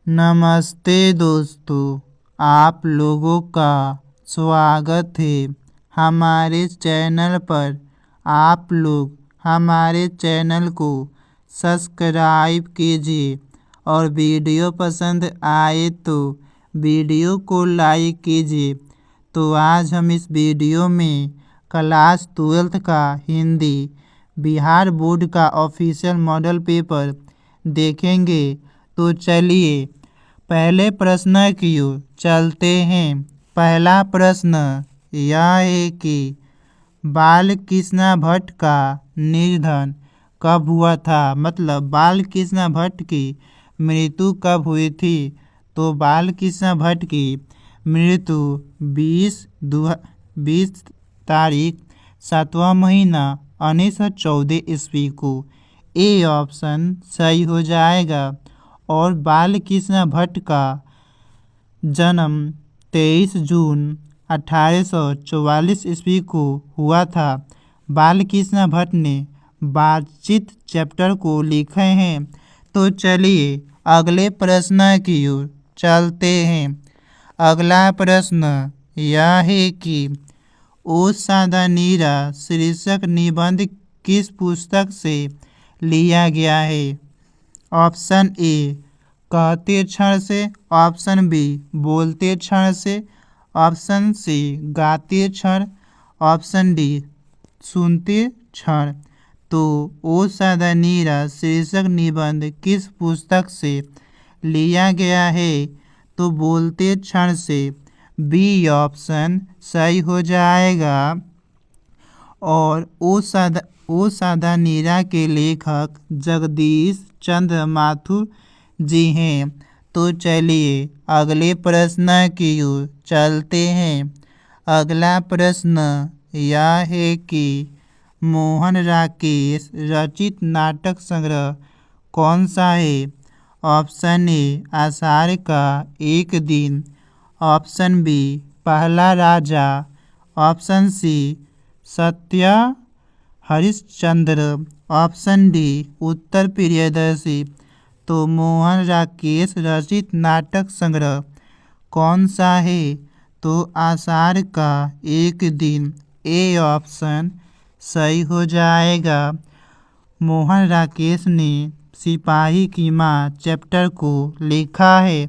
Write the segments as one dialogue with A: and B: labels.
A: नमस्ते दोस्तों, आप लोगों का स्वागत है हमारे चैनल पर। आप लोग हमारे चैनल को सब्सक्राइब कीजिए और वीडियो पसंद आए तो वीडियो को लाइक कीजिए। तो आज हम इस वीडियो में क्लास 12 का हिंदी बिहार बोर्ड का ऑफिशियल मॉडल पेपर देखेंगे। तो चलिए पहले प्रश्न की ओर चलते हैं। पहला प्रश्न यह है कि बाल कृष्ण भट्ट का निधन कब हुआ था। मतलब बाल कृष्ण भट्ट की मृत्यु कब हुई थी। तो बाल कृष्ण भट्ट की मृत्यु 20 तारीख 7वां महीना 1914 ईस्वी को। ए ऑप्शन सही हो जाएगा। और बाल कृष्ण भट्ट का जन्म 23 जून 1844 ईस्वी को हुआ था। बाल कृष्ण भट्ट ने बातचीत चैप्टर को लिखे हैं। तो चलिए अगले प्रश्न की ओर चलते हैं। अगला प्रश्न यह है कि ओ सादा नीरा शीर्षक निबंध किस पुस्तक से लिया गया है। ऑप्शन ए कहते क्षण से, ऑप्शन बी बोलते क्षण से, ऑप्शन सी गाते क्षण, ऑप्शन डी सुनते क्षण। तो ओ सादा नीरा शीर्षक निबंध किस पुस्तक से लिया गया है। तो बोलते क्षण से। बी ऑप्शन सही हो जाएगा। और ओ सादा नीरा के लेखक जगदीश चंद्र माथुर जी हैं। तो चलिए अगले प्रश्न की ओर चलते हैं। अगला प्रश्न यह है कि मोहन राकेश रचित नाटक संग्रह कौन सा है। ऑप्शन ए आषाढ़ का एक दिन, ऑप्शन बी पहला राजा, ऑप्शन सी सत्य हरिश्चंद्र, ऑप्शन डी उत्तर प्रियदर्शी। तो मोहन राकेश रचित नाटक संग्रह कौन सा है। तो आषाढ़ का एक दिन। ए ऑप्शन सही हो जाएगा। मोहन राकेश ने सिपाही की माँ चैप्टर को लिखा है।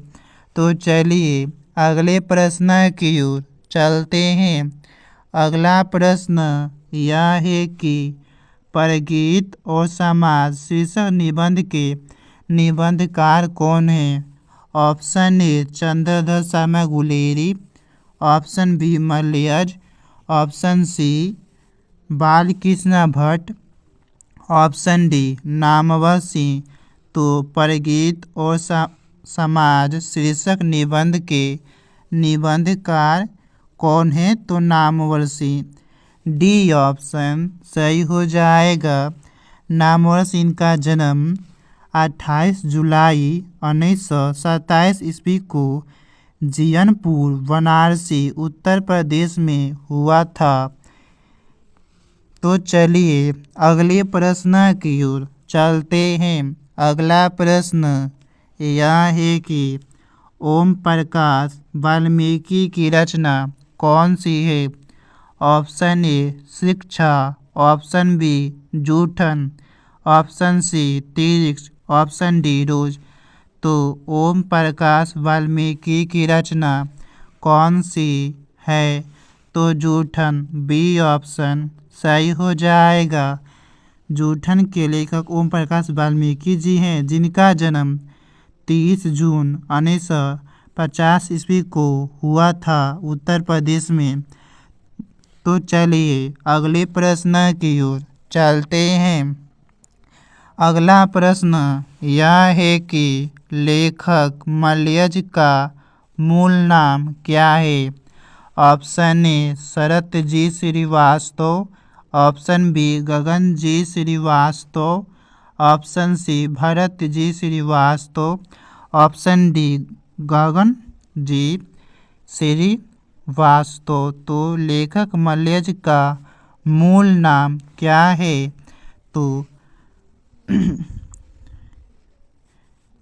A: तो चलिए अगले प्रश्न की ओर चलते हैं। अगला प्रश्न यह है कि परगीत और समाज शीर्षक निबंध के निबंधकार कौन है। Option A Chandradhar Sharma Guleri, option B Malayaj, option C Bal Krishna Bhatt, option D Namvar Singh. तो परगीत और समाज शीर्षक निबंध के निबंधकार कौन है। तो नामवर सिंह। डी ऑप्शन सही हो जाएगा। नामवर सिंह का जन्म 28 जुलाई 1927 ईस्वी को जियनपुर वाराणसी उत्तर प्रदेश में हुआ था। तो चलिए अगले प्रश्न की ओर चलते हैं। अगला प्रश्न यह है कि ओम प्रकाश वाल्मीकि की रचना कौन सी है। ऑप्शन ए शिक्षा, ऑप्शन बी जूठन, ऑप्शन सी तीर्थ, ऑप्शन डी रोज। तो ओम प्रकाश वाल्मीकि की रचना कौन सी है। तो जूठन। बी ऑप्शन सही हो जाएगा। जूठन के लेखक ओम प्रकाश वाल्मीकि जी हैं, जिनका जन्म 30 जून 1950 ईस्वी को हुआ था उत्तर प्रदेश में। तो चलिए अगले प्रश्न की ओर चलते हैं। अगला प्रश्न यह है कि लेखक मलयज का मूल नाम क्या है। Option A Sharat ji Shrivastava, option B Gagan ji Shrivastava, option C Bharat ji Shrivastava, option D Gagan ji Shrivastava. तो लेखक मलयज का मूल नाम क्या है। तो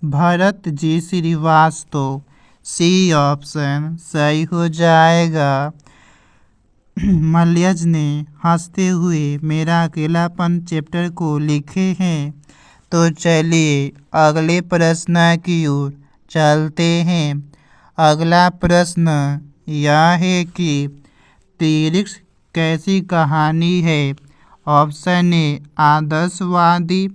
A: भरत जी श्रीवास्तव। सी ऑप्शन सही हो जाएगा। मलयज ने हंसते हुए मेरा अकेलापन चैप्टर को लिखे हैं। तो चलिए अगले प्रश्न की ओर चलते हैं। अगला प्रश्न यह है कि तिरिक्स कैसी कहानी है। ऑप्शन ए आदर्शवादी,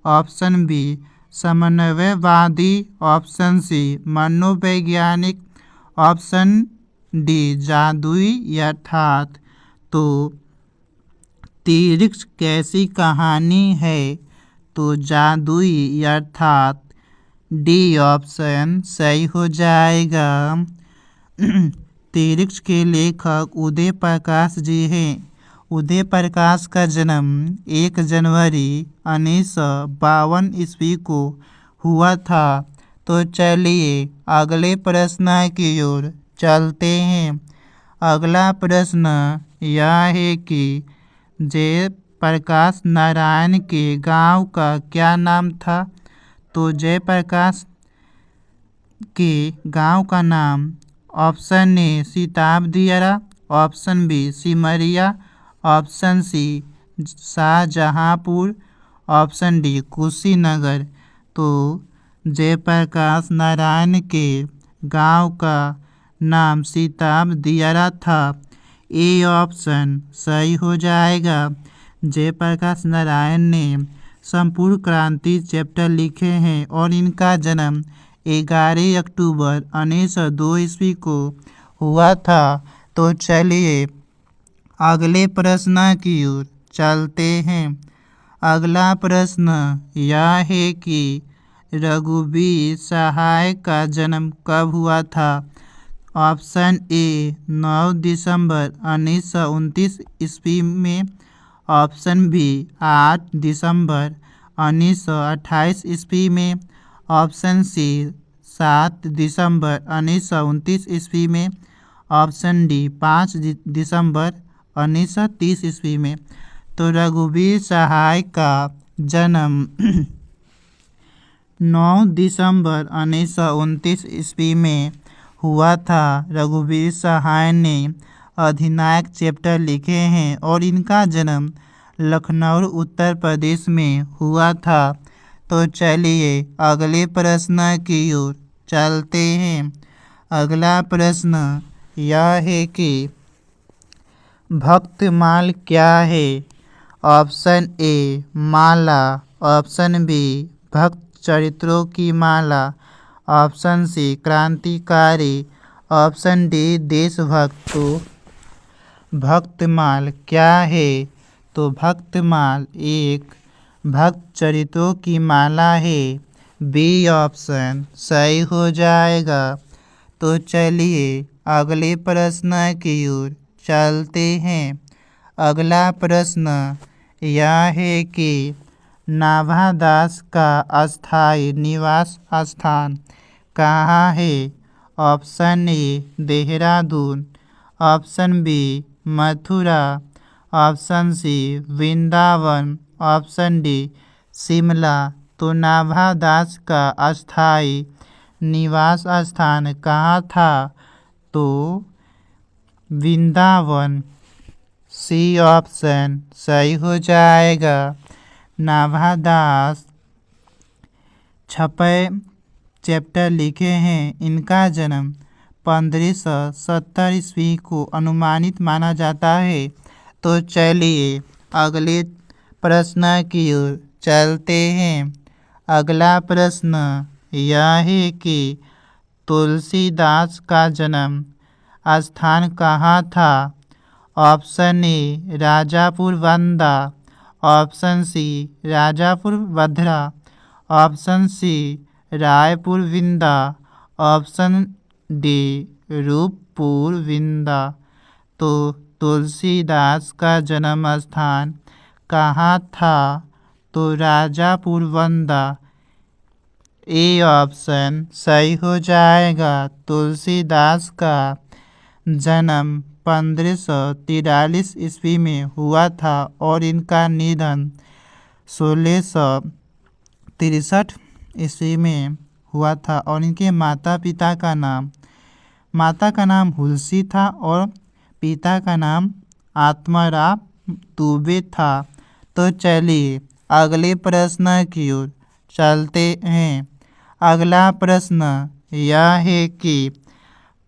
A: ऑप्शन बी समन्वयवादी, ऑप्शन सी मनोवैज्ञानिक, ऑप्शन डी जादुई यथार्थ। तो तिरिक्स कैसी कहानी है, तो जादुई यथार्थ डी ऑप्शन सही हो जाएगा। तिरिक्स के लेखक उदय प्रकाश जी हैं। उदय प्रकाश का जन्म 1 जनवरी 1952 ईस्वी को हुआ था। तो चलिए अगले प्रश्न की ओर चलते हैं। अगला प्रश्न यह है कि जयप्रकाश नारायण के गांव का क्या नाम था। तो जयप्रकाश के गांव का नाम option A Sitab Diara, option B Simaria, option C Shahjahanpur, option D Kushinagar. तो जयप्रकाश नारायण के गांव का नाम सीताब दियारा था। ए ऑप्शन सही हो जाएगा। जयप्रकाश नारायण ने संपूर्ण क्रांति चैप्टर लिखे हैं और इनका जन्म 11 अक्टूबर 1902 ईस्वी को हुआ था। तो चलिए अगले प्रश्न की ओर चलते हैं। अगला प्रश्न यह है कि रघुवीर सहाय का जन्म कब हुआ था। ऑप्शन ए 9 दिसंबर 1929 ईस्वी में, ऑप्शन बी 8 दिसंबर 1928 ईस्वी में, ऑप्शन सी 7 दिसंबर 1929 ईस्वी में, ऑप्शन डी 5 दिसंबर 1930 ईस्वी में। तो रघुवीर सहाय का जन्म 9 दिसंबर 1929 ईस्वी में हुआ था। रघुवीर सहाय ने अधिनायक चैप्टर लिखे हैं और इनका जन्म लखनऊ उत्तर प्रदेश में हुआ था। तो चलिए अगले प्रश्न की ओर चलते हैं। अगला प्रश्न यह है कि भक्तमाल क्या है। ऑप्शन ए माला, ऑप्शन बी भक्त चरित्रों की माला, ऑप्शन सी क्रांतिकारी, ऑप्शन डी देशभक्त। तो भक्तमाल क्या है, तो भक्तमाल एक भक्त चरित्रों की माला है। बी ऑप्शन सही हो जाएगा। तो चलिए अगले प्रश्न की ओर चलते हैं। अगला प्रश्न यह है कि नाभादास का अस्थायी निवास स्थान कहाँ है। Option A Dehradun, option B Mathura, option C Vrindavan, option D Shimla. तो नाभादास का अस्थायी निवास स्थान कहाँ था, तो वृंदावन। सी ऑप्शन सही हो जाएगा। नाभादास 6 चैप्टर लिखे हैं। इनका जन्म 1570 ईस्वी को अनुमानित माना जाता है। तो चलिए अगले प्रश्न की ओर चलते हैं। अगला प्रश्न यह है कि तुलसीदास का जन्म स्थान कहाँ था। Option A Rajapur Banda, option C Rajapur Bhadra, option C Raipur Vinda, option D Rooppur Vinda. तो तुलसीदास का जन्म स्थान कहाँ था, तो राजापुर बांदा। ए ऑप्शन सही हो जाएगा। तुलसीदास का जन्म 1543 ईस्वी में हुआ था और इनका निधन 1663 ईस्वी में हुआ था और इनके माता का नाम हुलसी था और पिता का नाम आत्माराम दुबे था। तो चलिए अगले प्रश्न की ओर चलते हैं। अगला प्रश्न यह है कि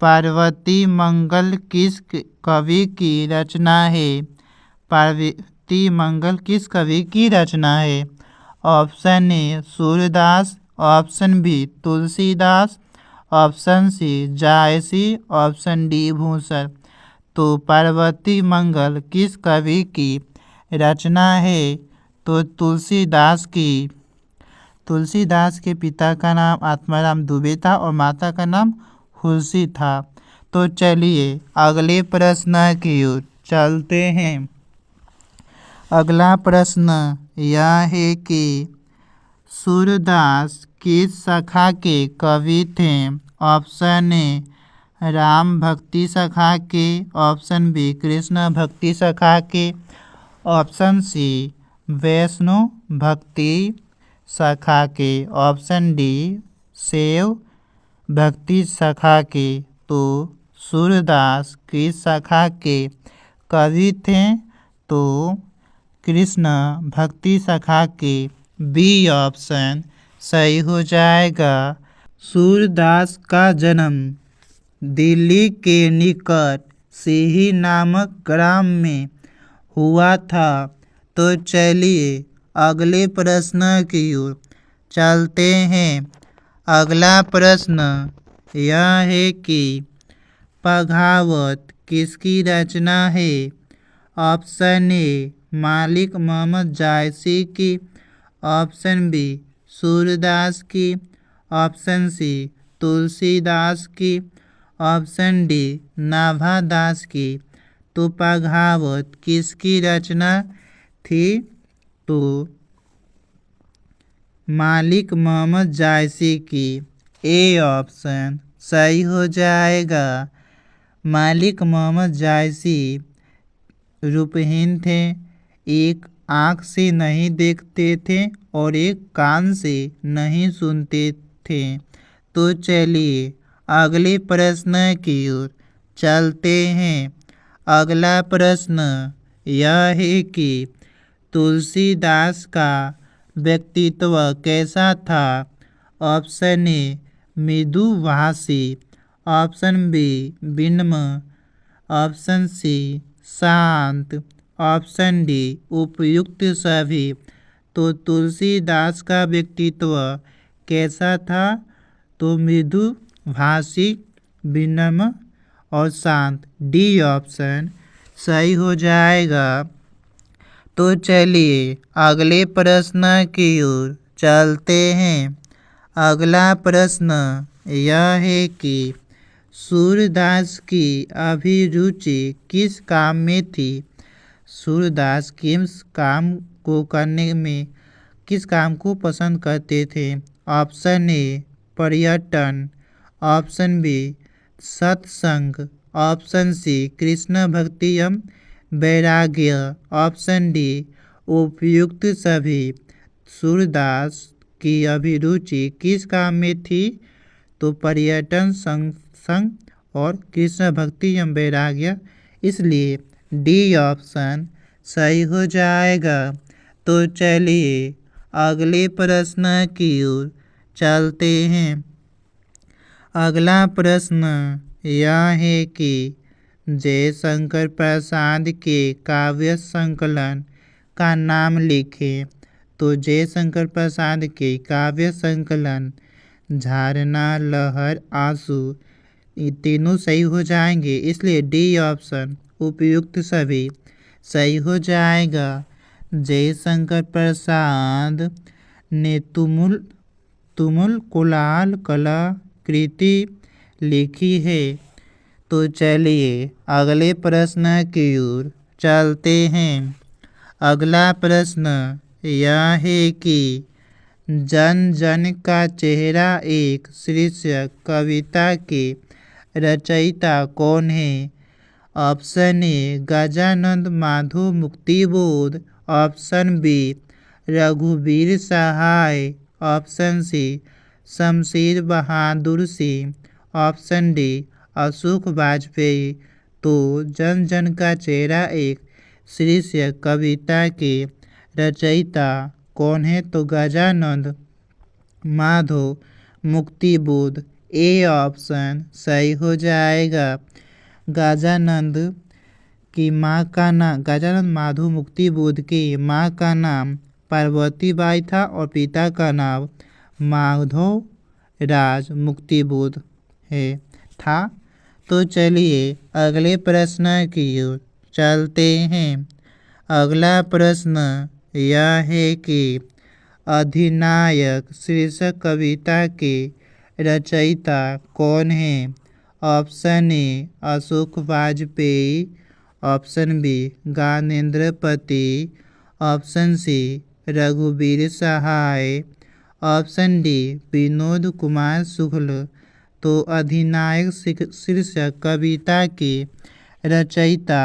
A: पार्वती मंगल किस कवि की रचना है? पार्वती मंगल किस कवि की रचना है? Option A Surdas, option B Tulsidas, option C Jayasi, option D भूसर। तो पार्वती मंगल किस कवि की रचना है? तो तुलसीदास के पिता का नाम आत्माराम दुबे था और माता का नाम हुलसी था। तो चलिए अगले प्रश्न की ओर चलते हैं। अगला प्रश्न यह है कि सूरदास किस शाखा के कवि थे? ऑप्शन ए राम भक्ति शाखा के, ऑप्शन बी कृष्ण भक्ति शाखा के, ऑप्शन सी वैष्णव भक्ति शाखा के, ऑप्शन डी शैव भक्ति शाखा के। तो सूरदास किस शाखा के कवि थे? तो कृष्ण भक्ति शाखा के। बी ऑप्शन सही हो जाएगा। सूरदास का जन्म दिल्ली के निकट सिही नामक ग्राम में हुआ था। तो चलिए अगले प्रश्न की ओर चलते हैं। अगला प्रश्न यह है कि बगावत किसकी रचना है? ऑप्शन ए मालिक मोहम्मद जायसी की, ऑप्शन बी सूरदास की, ऑप्शन सी तुलसीदास की, ऑप्शन डी नाभादास की। तो बगावत किसकी रचना थी? तो मालिक मोहम्मद जायसी की। ए ऑप्शन सही हो जाएगा। मालिक मोहम्मद जायसी रूपहीन थे, एक आँख से नहीं देखते थे और एक कान से नहीं सुनते थे। तो चलिए अगले प्रश्न की ओर चलते हैं। अगला प्रश्न यह है कि तुलसीदास का व्यक्तित्व कैसा था? ऑप्शन ए मृदुभाषी, ऑप्शन बी विनम्र, ऑप्शन सी शांत, ऑप्शन डी उपयुक्त सभी। तो तुलसीदास का व्यक्तित्व कैसा था? तो मृदुभाषी, विनम्र और शांत। डी ऑप्शन सही हो जाएगा। तो चलिए अगले प्रश्न की ओर चलते हैं। अगला प्रश्न यह है कि सूरदास की अभिरुचि किस काम में थी? सूरदास किस काम को करने में किस काम को पसंद करते थे? ऑप्शन ए पर्यटन, ऑप्शन बी सत्संग, ऑप्शन सी कृष्ण भक्ति एवं वैराग्य, ऑप्शन डी उपयुक्त सभी। सूरदास की अभिरुचि किस काम में थी? तो पर्यटन, सत्संग और कृष्ण भक्ति एवं वैराग्य। इसलिए डी ऑप्शन सही हो जाएगा। तो चलिए अगले प्रश्न की ओर चलते हैं। अगला प्रश्न यह है कि जयशंकर प्रसाद के काव्य संकलन का नाम लिखें। तो जयशंकर प्रसाद के काव्य संकलन झरना, लहर, आंसू, ये तीनों सही हो जाएंगे। इसलिए डी ऑप्शन उपयुक्त सभी सही हो जाएगा। जयशंकर प्रसाद ने तुमुल कुलाल कला कृति लिखी है। तो चलिए अगले प्रश्न की ओर चलते हैं। अगला प्रश्न यह है कि जन जन का चेहरा एक शीर्षक कविता के रचयिता कौन है? Option A Gajanan Madhav Muktibodh, option B रघुवीर Sahay, option C Shamsher Bahadur Singh, option D Ashok Vajpeyi. तो जन जन का चेहरा एक शीर्षक कविता के रचयिता कौन है? तो गजानंद माधो मुक्तिबोध। ए ऑप्शन सही हो जाएगा। गजानंद की माँ का नाम, गजानंद माधो मुक्तिबोध की माँ का नाम पार्वती बाई था और पिता का नाम माधव राज मुक्तिबोध है था। तो चलिए अगले प्रश्न की ओर चलते हैं। अगला प्रश्न यह है कि अधिनायक शीर्षक कविता के रचयिता कौन है? Option A Ashok Vajpeyi, option B Gyanendrapati, option C रघुवीर सहाय, ऑप्शन डी विनोद कुमार शुक्ल। तो अधिनायक शीर्षक कविता के रचयिता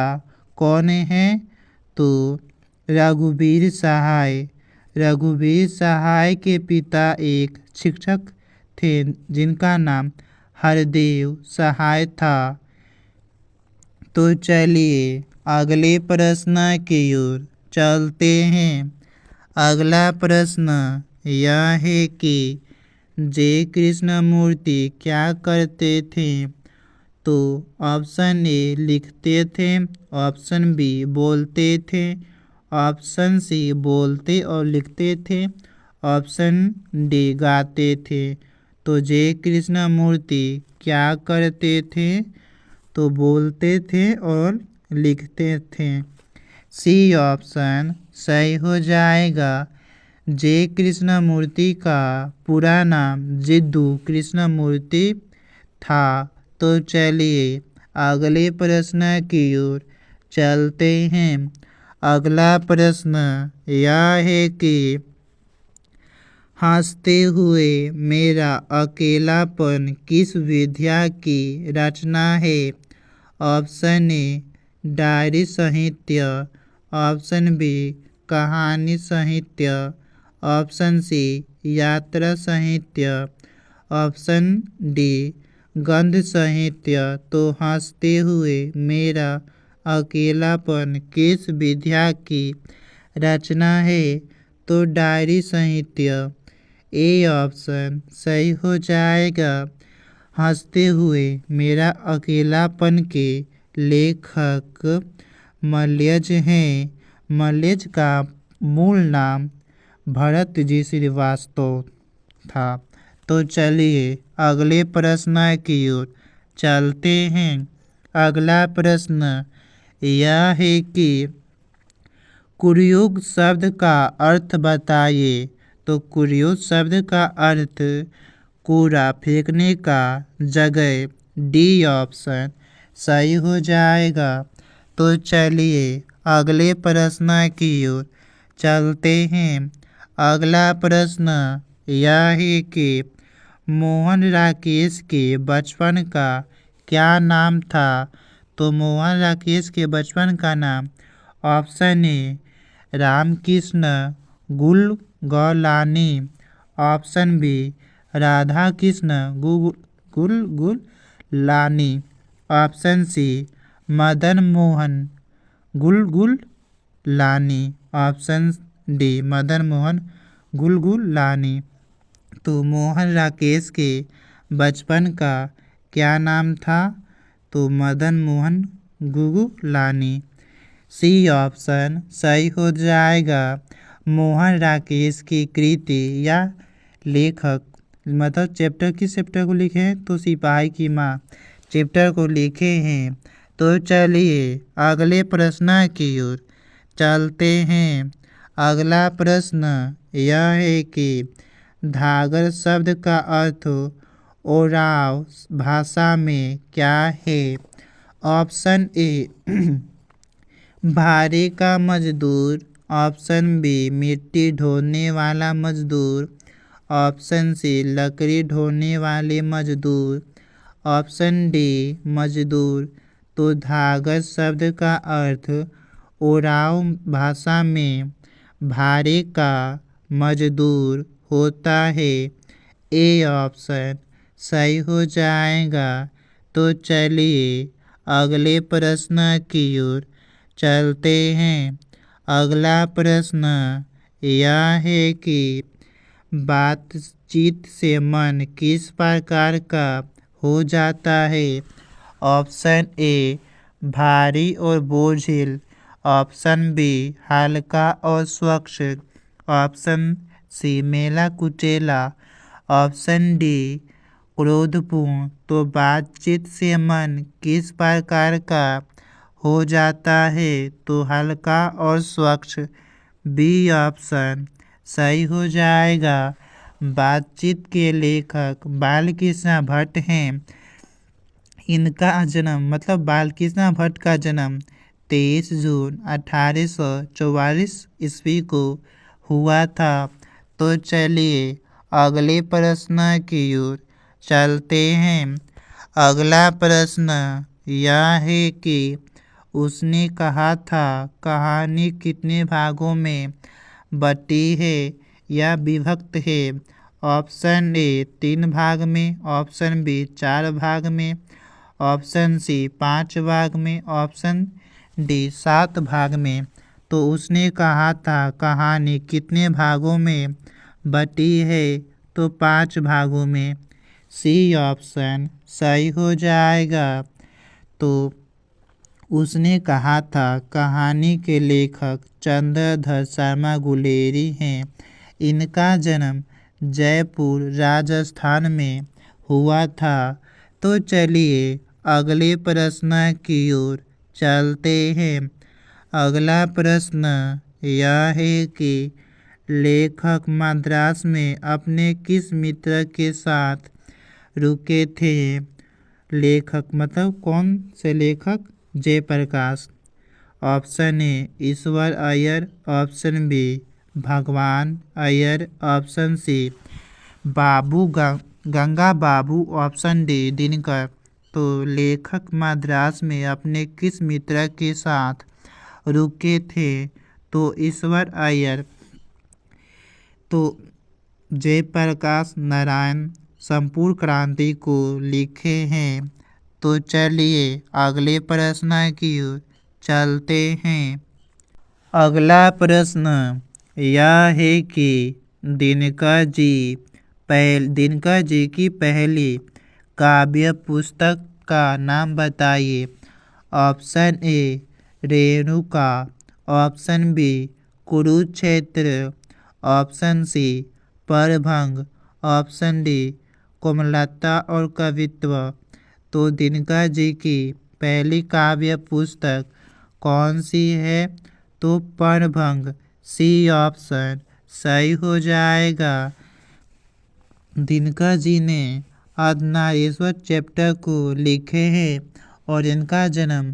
A: कौन है? तो रघुवीर सहाय। रघुवीर सहाय के पिता एक शिक्षक थे जिनका नाम हरदेव सहाय था। तो चलिए अगले प्रश्न की ओर चलते हैं। अगला प्रश्न यह है कि जे कृष्णमूर्ति क्या करते थे? तो ऑप्शन ए लिखते थे, ऑप्शन बी बोलते थे, ऑप्शन सी बोलते और लिखते थे, ऑप्शन डी गाते थे। तो जे कृष्णमूर्ति क्या करते थे? तो बोलते थे और लिखते थे। सी ऑप्शन सही हो जाएगा। जे कृष्णमूर्ति का पूरा नाम जिद्दू कृष्णमूर्ति था। तो चलिए अगले प्रश्न की ओर चलते हैं। अगला प्रश्न यह है कि हंसते हुए मेरा अकेलापन किस विधा की रचना है? ऑप्शन ए डायरी साहित्य, ऑप्शन बी कहानी साहित्य, ऑप्शन सी यात्रा साहित्य, ऑप्शन डी गद्य साहित्य। तो हंसते हुए मेरा अकेलापन किस विधा की रचना है? तो डायरी साहित्य। ए ऑप्शन सही हो जाएगा। हंसते हुए मेरा अकेलापन के लेखक मलयज हैं। मलयज का मूल नाम भरत जी श्रीवास्तव था। तो चलिए अगले प्रश्न की ओर चलते हैं। अगला प्रश्न यह है कि कुर्युग शब्द का अर्थ बताइए। तो कुर्युग शब्द का अर्थ कूड़ा फेंकने का जगह। डी ऑप्शन सही हो जाएगा। तो चलिए अगले प्रश्न की ओर चलते हैं। अगला प्रश्न यह है कि मोहन राकेश के बचपन का क्या नाम था? तो मोहन राकेश के बचपन का नाम option A Ramkrishna Gulgulani, option B Radha Krishna Gulgulani, option C Madan Mohan Gulgulani, option D Madan Mohan Gulgulani. तो मोहन राकेश के बचपन का क्या नाम था? तो मदन मोहन गुलगुलानी। सी ऑप्शन सही हो जाएगा। मोहन राकेश की कृति या लेखक मतलब चैप्टर किस चैप्टर को लिखे हैं? तो सिपाही की माँ चैप्टर को लिखे हैं। तो चलिए अगले प्रश्न की ओर चलते हैं। अगला प्रश्न यह है कि धागर शब्द का अर्थ ओराव भाषा में क्या है? ऑप्शन ए भारे का मजदूर, ऑप्शन बी मिट्टी ढोने वाला मजदूर, ऑप्शन सी लकड़ी ढोने वाले मजदूर, ऑप्शन डी मजदूर। तो धागर शब्द का अर्थ ओराव भाषा में भारे का मजदूर होता है। ए ऑप्शन सही हो जाएगा। तो चलिए अगले प्रश्न की ओर चलते हैं। अगला प्रश्न यह है कि बातचीत से मन किस प्रकार का हो जाता है। ऑप्शन ए भारी और बोझिल, ऑप्शन बी हल्का और स्वच्छ, ऑप्शन सी मेला कुचेला, ऑप्शन डी क्रोधपूर्ण। तो बातचीत से मन किस प्रकार का हो जाता है। तो हल्का और स्वच्छ, बी ऑप्शन सही हो जाएगा। बातचीत के लेखक बालकृष्ण भट्ट हैं। इनका जन्म बालकृष्ण भट्ट का जन्म 23 जून 1844 ईस्वी को हुआ था। तो चलिए अगले प्रश्न की ओर चलते हैं। अगला प्रश्न यह है कि उसने कहा था कहानी कितने भागों में बटी है या विभक्त है। ऑप्शन ए 3 भाग में, ऑप्शन बी 4 भाग में, ऑप्शन सी 5 भाग में, ऑप्शन डी 7 भाग में। तो उसने कहा था कहानी कितने भागों में बटी है। तो 5 भागों में, सी ऑप्शन सही हो जाएगा। तो उसने कहा था कहानी के लेखक चंद्रधर शर्मा गुलेरी हैं। इनका जन्म जयपुर राजस्थान में हुआ था। तो चलिए अगले प्रश्न की ओर चलते हैं। अगला प्रश्न यह है कि लेखक मद्रास में अपने किस मित्र के साथ रुके थे। लेखक कौन से लेखक। Jayaprakash. Option A Ishwar Iyer, option B Bhagwan Iyer, option C Ganga Babu, option D Dinkar. तो लेखक मद्रास में अपने किस मित्र के साथ रुके थे। तो ईश्वर अय्यर। तो जयप्रकाश नारायण संपूर्ण क्रांति को लिखे हैं। तो चलिए अगले प्रश्न की ओर चलते हैं। अगला प्रश्न यह है कि दिनकर जी की पहली काव्य पुस्तक का नाम बताइए। Option A Renuka, option B Kurukshetra, option C परभंग, ऑप्शन डी कोमलता और कवित्व। तो दिनकर जी की पहली काव्य पुस्तक कौन सी है। तो परभंग, सी ऑप्शन सही हो जाएगा। दिनकर जी ने अर्धनारीश्वर चैप्टर को लिखे हैं और इनका जन्म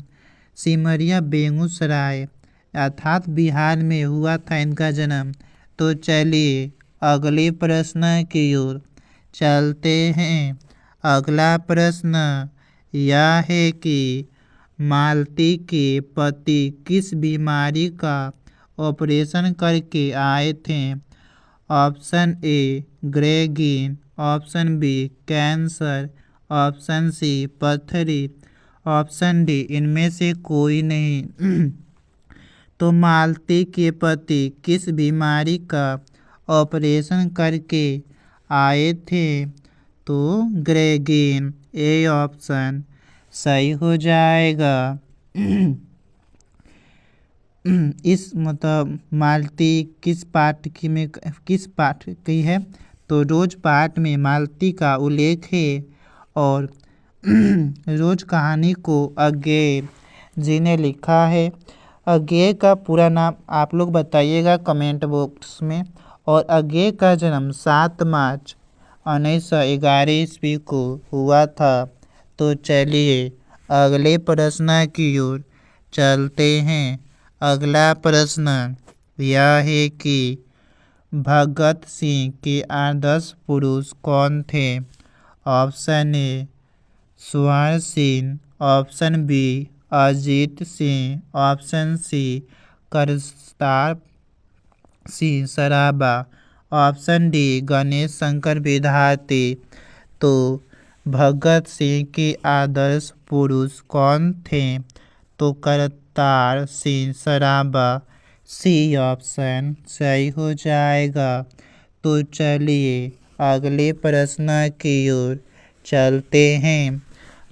A: सिमरिया बेगूसराय अर्थात बिहार में हुआ था इनका जन्म। तो चलिए अगले प्रश्न की ओर चलते हैं। अगला प्रश्न यह है कि मालती के पति किस बीमारी का ऑपरेशन करके आए थे। ऑप्शन ए ग्रेगिन, option B cancer, option C पथरी, ऑप्शन डी इनमें से कोई नहीं। तो मालती के पति किस बीमारी का ऑपरेशन करके आए थे। तो ग्रेगिन, ए ऑप्शन सही हो जाएगा। इस मालती किस पाठ की है। तो रोज पाठ में मालती का उल्लेख है और रोज कहानी को अज्ञेय जी ने लिखा है। अज्ञेय का पूरा नाम आप लोग बताइएगा कमेंट बॉक्स में। और अज्ञेय का जन्म 7 मार्च 1911 ईस्वी को हुआ था। तो चलिए अगले प्रश्न की ओर चलते हैं। अगला प्रश्न यह है कि भगत सिंह के आदर्श पुरुष कौन थे। Option A Swarn Singh, option B Ajit Singh, option C Kartar Singh Sarabha, option D Ganesh Shankar Vidyarthi. तो भगत सिंह के आदर्श पुरुष कौन थे? तो करतार सिंह सराबा। सी ऑप्शन सही हो जाएगा। तो चलिए अगले प्रश्न की ओर चलते हैं।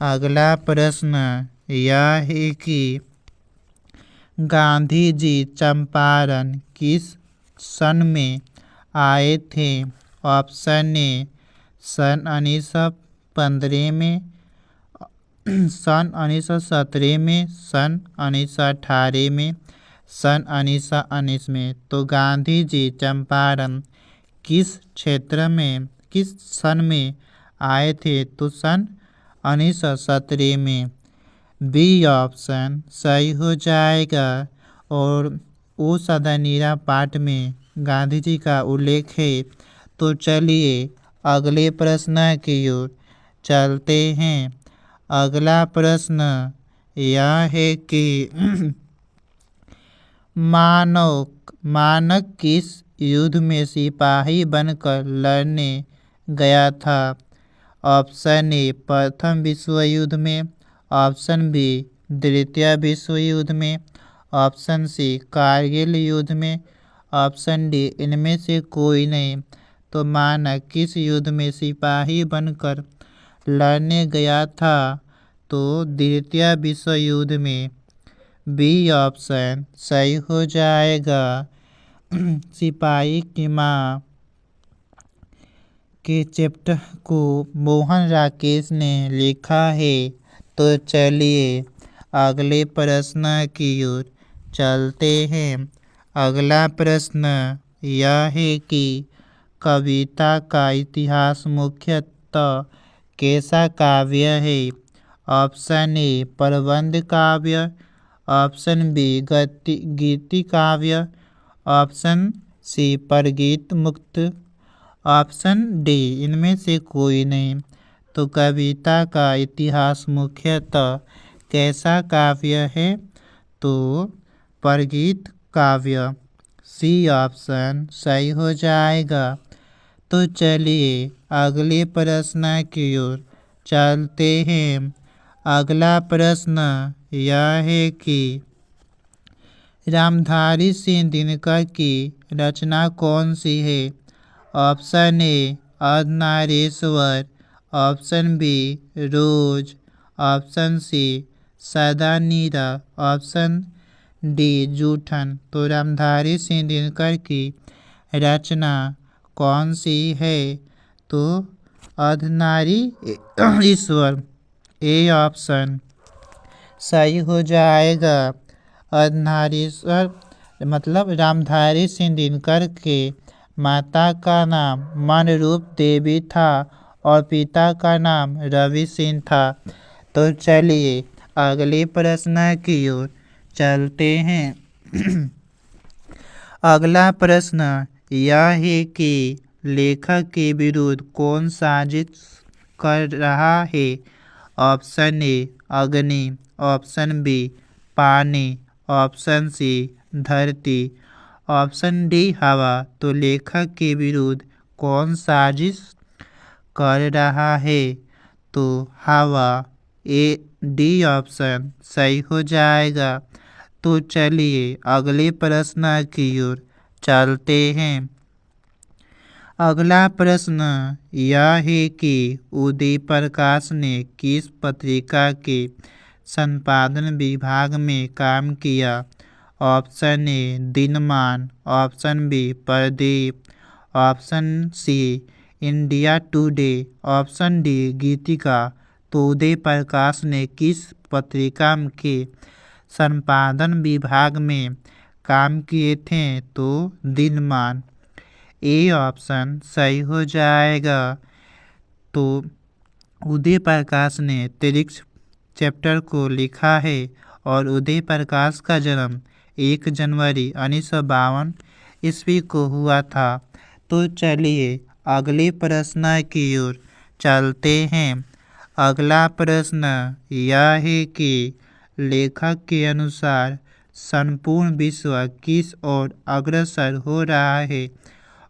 A: अगला प्रश्न यह है कि गांधी जी चंपारण किस सन में आए थे? ऑप्शन ए सन 1915 में, सन 1917 में, सन 1918 में, सन 1919 में। तो गांधी जी चंपारण किस क्षेत्र में, किस सन में आए थे? तो सन 1917 में। बी ऑप्शन सही हो जाएगा। और ओ सदनीरा पाठ में गांधी जी का उल्लेख है। तो चलिए अगले प्रश्न की ओर चलते हैं। अगला प्रश्न यह है कि मानक किस युद्ध में सिपाही बनकर लड़ने गया था? ऑप्शन ए प्रथम विश्व युद्ध में, ऑप्शन बी द्वितीय विश्व युद्ध में, ऑप्शन सी कारगिल युद्ध में, ऑप्शन डी इनमें से कोई नहीं। तो मानक किस युद्ध में सिपाही बनकर लड़ने गया था? तो द्वितीय विश्व युद्ध में। बी ऑप्शन सही हो जाएगा। सिपाही की माँ के चैप्टर को मोहन राकेश ने लिखा है। तो चलिए अगले प्रश्न की ओर चलते हैं। अगला प्रश्न यह है कि कविता का इतिहास मुख्यतः कैसा काव्य है? ऑप्शन ए प्रबंध काव्य, ऑप्शन बी गीति काव्य, ऑप्शन सी परगीत मुक्त, ऑप्शन डी इनमें से कोई नहीं। तो कविता का इतिहास मुख्यतः कैसा काव्य है? तो परगीत काव्य। सी ऑप्शन सही हो जाएगा। तो चलिए अगले प्रश्न की ओर चलते हैं। अगला प्रश्न यह है कि रामधारी सिंह दिनकर की रचना कौन सी है? Option A Ardhanarishvar, option B Roz, option C Sadanira, option D Joothan. तो रामधारी सिंह दिनकर की रचना कौन सी है? तो अर्धनारी ईश्वर। ए ऑप्शन सही हो जाएगा। अर्धनारीश्वर मतलब रामधारी सिंह दिनकर के माता का नाम मनरूप देवी था और पिता का नाम रवि सिंह था। तो चलिए अगले प्रश्न की ओर चलते हैं। अगला प्रश्न यह है कि लेखक के विरुद्ध कौन साजिश कर रहा है? ऑप्शन ए अग्नि, ऑप्शन बी पानी, ऑप्शन सी धरती, ऑप्शन डी हवा। तो लेखक के विरुद्ध कौन साजिश कर रहा है? तो हवा। ए डी ऑप्शन सही हो जाएगा। तो चलिए अगले प्रश्न की ओर चलते हैं। अगला प्रश्न यह है कि उदय प्रकाश ने किस पत्रिका के संपादन विभाग में काम किया? Option A Dinman, option B Pradeep, option C India Today, option D Geetika. तो उदय प्रकाश ने किस पत्रिका के संपादन विभाग में काम किए थे? तो दिनमान। ए ऑप्शन सही हो जाएगा। तो उदय प्रकाश ने अंतरिक्ष चैप्टर को लिखा है और उदय प्रकाश का जन्म 1 जनवरी 1952 ईस्वी को हुआ था। तो चलिए अगले प्रश्न की ओर चलते हैं। अगला प्रश्न यह है कि लेखक के अनुसार संपूर्ण विश्व किस ओर अग्रसर हो रहा है?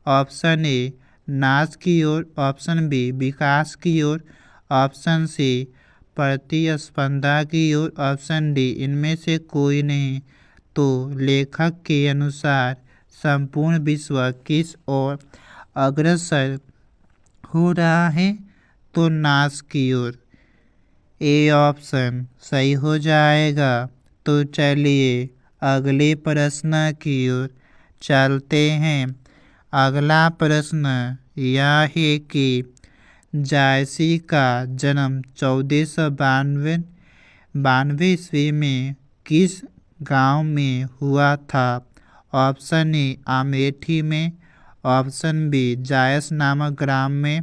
A: ऑप्शन ए नाश की ओर, ऑप्शन बी विकास की ओर, ऑप्शन सी प्रतिस्पर्धा की ओर, ऑप्शन डी इनमें से कोई नहीं। तो लेखक के अनुसार संपूर्ण विश्व किस ओर अग्रसर हो रहा है? तो नाश की ओर। ए ऑप्शन सही हो जाएगा। तो चलिए अगले प्रश्न की ओर चलते हैं। अगला प्रश्न यह है कि जायसी का जन्म 1492 ईस्वी में किस गांव में हुआ था? ऑप्शन ए अमेठी में, ऑप्शन बी जायस नामक ग्राम में,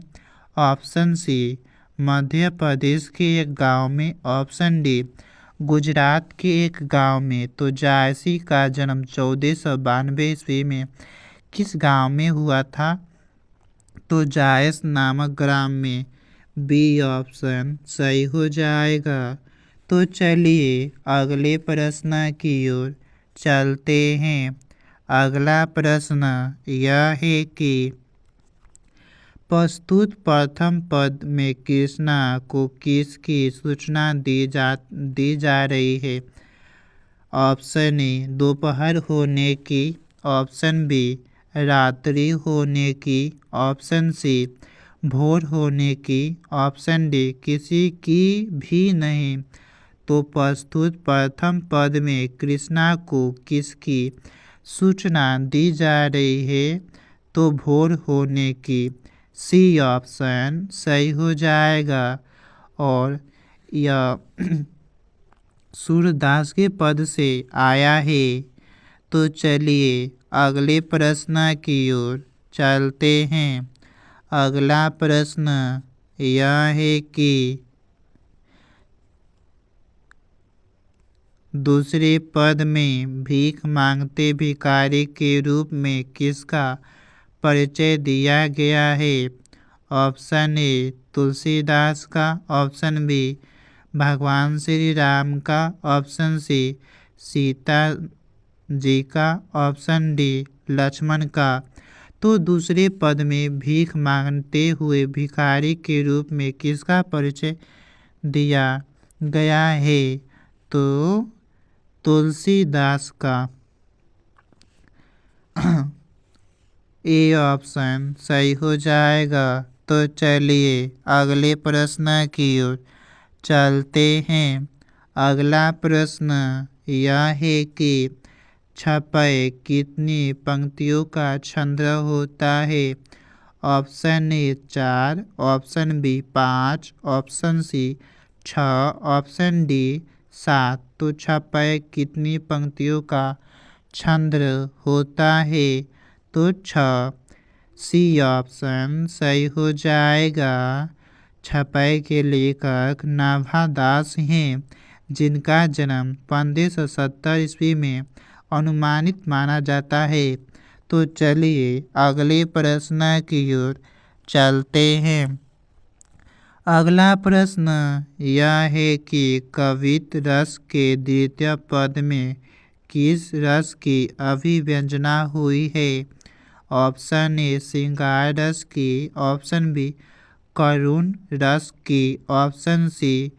A: ऑप्शन सी मध्य प्रदेश के एक गांव में, ऑप्शन डी गुजरात के एक गांव में। तो जायसी का जन्म 1492 ईस्वी में किस गांव में हुआ था? तो जायस नामक ग्राम में। बी ऑप्शन सही हो जाएगा। तो चलिए अगले प्रश्न की ओर चलते हैं। अगला प्रश्न यह है कि प्रस्तुत प्रथम पद में कृष्णा को किसकी सूचना दी जा रही है? ऑप्शन ए दोपहर होने की, ऑप्शन बी रात्रि होने की, ऑप्शन सी भोर होने की, ऑप्शन डी किसी की भी नहीं। तो प्रस्तुत प्रथम पद में कृष्णा को किसकी सूचना दी जा रही है? तो भोर होने की। सी ऑप्शन सही हो जाएगा। और यह सूरदास के पद से आया है। तो चलिए अगले प्रश्न की ओर चलते हैं। अगला प्रश्न यह है कि दूसरे पद में भीख मांगते भिखारी के रूप में किसका परिचय दिया गया है? ऑप्शन ए तुलसीदास का, ऑप्शन बी भगवान श्री राम का, ऑप्शन सी सीता जी का, ऑप्शन डी लक्ष्मण का। तो दूसरे पद में भीख मांगते हुए भिखारी के रूप में किसका परिचय दिया गया है? तो तुलसीदास का। ए ऑप्शन सही हो जाएगा। तो चलिए अगले प्रश्न की ओर चलते हैं। अगला प्रश्न यह है कि छपे कितनी पंक्तियों का छंद होता है? Option A 4, option B 5, option C 6, option D 7। तो छपे कितनी पंक्तियों का छंद होता है? तो 6। सी ऑप्शन सही हो जाएगा। छपे के लेखक नाभादास हैं, जिनका जन्म 1570 ईस्वी में अनुमानित माना जाता है। तो चलिए अगले प्रश्न की ओर चलते हैं। अगला प्रश्न यह है कि कवित्त रस के द्वितीय पद में किस रस की अभिव्यंजना हुई है? ऑप्शन ए श्रृंगार रस की, ऑप्शन बी करुण रस की, ऑप्शन सी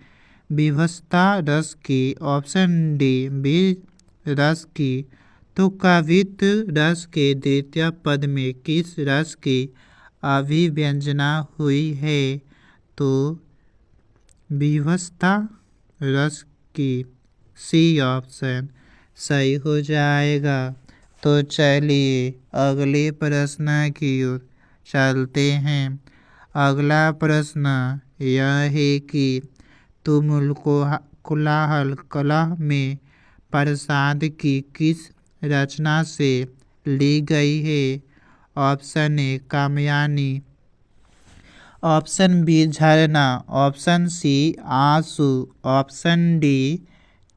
A: विभत्सता रस की, ऑप्शन डी वीर रस की। तो कवित्त रस के द्वितीय पद में किस रस की अभिव्यंजना हुई है? तो विभत्सता रस की। सी ऑप्शन सही हो जाएगा। तो चलिए अगले प्रश्न की ओर चलते हैं। अगला प्रश्न यह है कि तुमुल कोलाहल कला में प्रसाद की किस रचना से ली गई है? ऑप्शन ए कामयानी, ऑप्शन बी झरना, ऑप्शन सी आंसू, ऑप्शन डी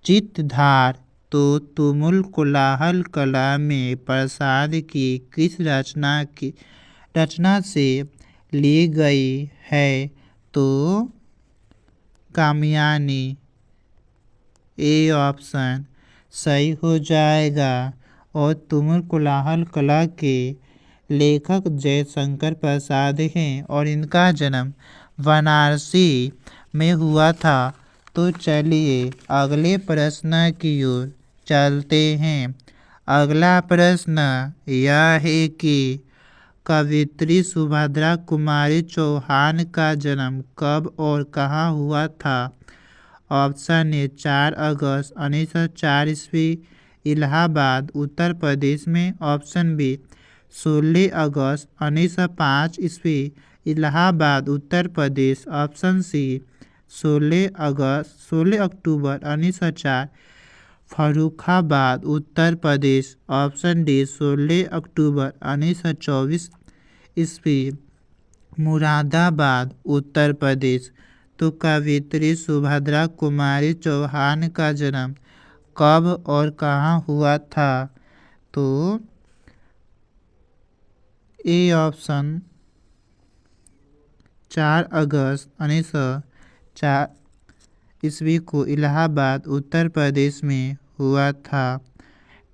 A: चित्तधार। तो तुमुल कोलाहल कला में प्रसाद की किस रचना से ली गई है? तो कामयानी। ए ऑप्शन सही हो जाएगा। और तुमुल कोलाहल कला के लेखक जयशंकर प्रसाद हैं और इनका जन्म वाराणसी में हुआ था। तो चलिए अगले प्रश्न की ओर चलते हैं। अगला प्रश्न यह है कि कवयित्री सुभद्रा कुमारी चौहान का जन्म कब और कहाँ हुआ था? ऑप्शन ए 4 अगस्त 1904 ईस्वी इलाहाबाद उत्तर प्रदेश में। ऑप्शन बी 16 अगस्त 1905 ईस्वी इलाहाबाद उत्तर प्रदेश। ऑप्शन सी 16 अक्टूबर 1904 फर्रुखाबाद उत्तर प्रदेश। ऑप्शन डी 16 अक्टूबर 1924 ईस्वी मुरादाबाद उत्तर प्रदेश। तो कवयित्री सुभद्रा कुमारी चौहान का जन्म कब और कहाँ हुआ था? तो ए ऑप्शन 4 अगस्त 1904 ईस्वी को इलाहाबाद उत्तर प्रदेश में हुआ था।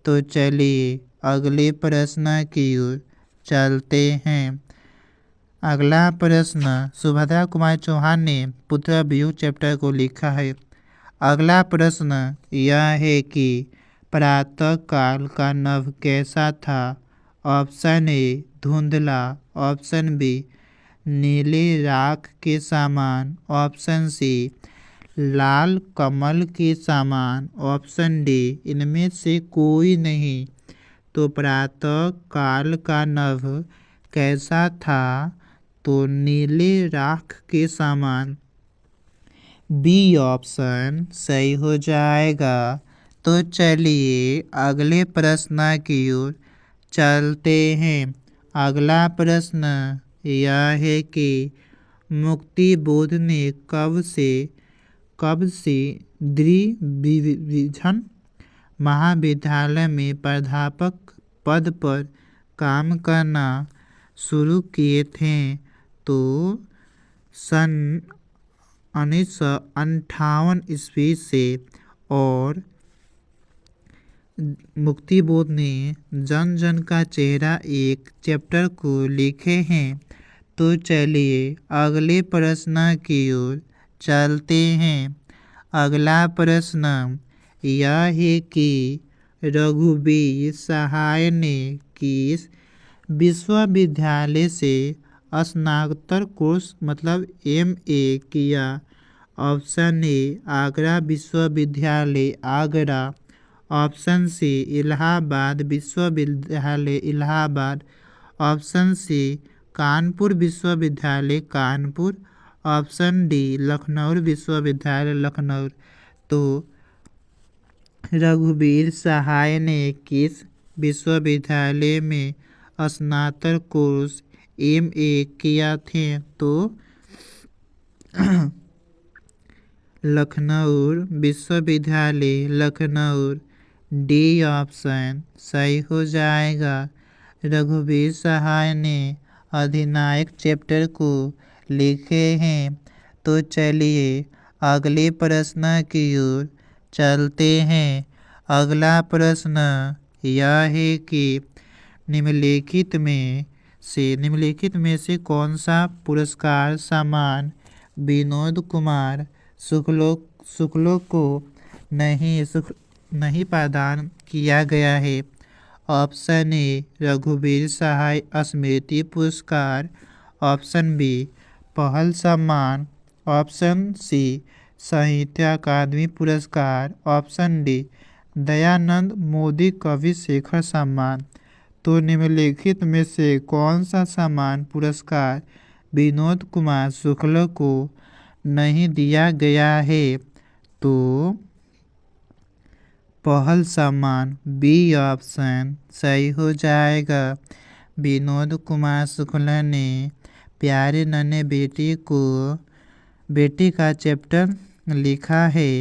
A: तो चलिए अगले प्रश्न की ओर चलते हैं। अगला प्रश्न सुभद्रा कुमारी चौहान ने पुत्रव्यूह चैप्टर को लिखा है। अगला प्रश्न यह है कि प्रातः काल का नभ कैसा था? ऑप्शन ए धुंधला। ऑप्शन बी नीले राख के समान। ऑप्शन सी लाल कमल के समान। ऑप्शन डी इनमें से कोई नहीं। तो प्रातः काल का नभ कैसा था? तो नीले राख के समान। बी ऑप्शन सही हो जाएगा। तो चलिए अगले प्रश्न की ओर चलते हैं। अगला प्रश्न यह है कि मुक्ति बोध ने कब से द्विविधन महाविद्यालय में प्राध्यापक पद पर काम करना शुरू किए थे? तो सन 1958 ईस्वी से। और मुक्ति बोध ने जन जन का चेहरा एक चैप्टर को लिखे हैं। तो चलिए अगले प्रश्न की ओर चलते हैं। अगला प्रश्न यह है कि रघुवीर सहाय ने किस विश्वविद्यालय से स्नातक कोर्स मतलब MA किया? ऑप्शन ए आगरा विश्वविद्यालय आगरा। ऑप्शन सी इलाहाबाद विश्वविद्यालय इलाहाबाद। ऑप्शन सी कानपुर विश्वविद्यालय कानपुर। ऑप्शन डी लखनऊ विश्वविद्यालय लखनऊ। तो रघुवीर सहाय ने किस विश्वविद्यालय में स्नातक कोर्स MA किया थे? तो लखनऊ विश्वविद्यालय लखनऊ। डी ऑप्शन सही हो जाएगा। रघुवीर सहाय ने अधिनायक चैप्टर को लिखे हैं। तो चलिए अगले प्रश्न की ओर चलते हैं। अगला प्रश्न यह है कि निम्नलिखित में से कौन सा पुरस्कार सम्मान विनोद कुमार शुक्ल को नहीं प्रदान किया गया है? ऑप्शन ए रघुवीर सहाय स्मृति पुरस्कार। ऑप्शन बी पहल सम्मान। ऑप्शन सी साहित्य अकादमी पुरस्कार। ऑप्शन डी दयानंद मोदी कवि शेखर सम्मान। तो निम्नलिखित में से कौन सा सम्मान पुरस्कार विनोद कुमार शुक्ल को नहीं दिया गया है? तो पहल सम्मान। बी ऑप्शन सही हो जाएगा। विनोद कुमार शुक्ल ने प्यारे नन्हे बेटी का चैप्टर लिखा है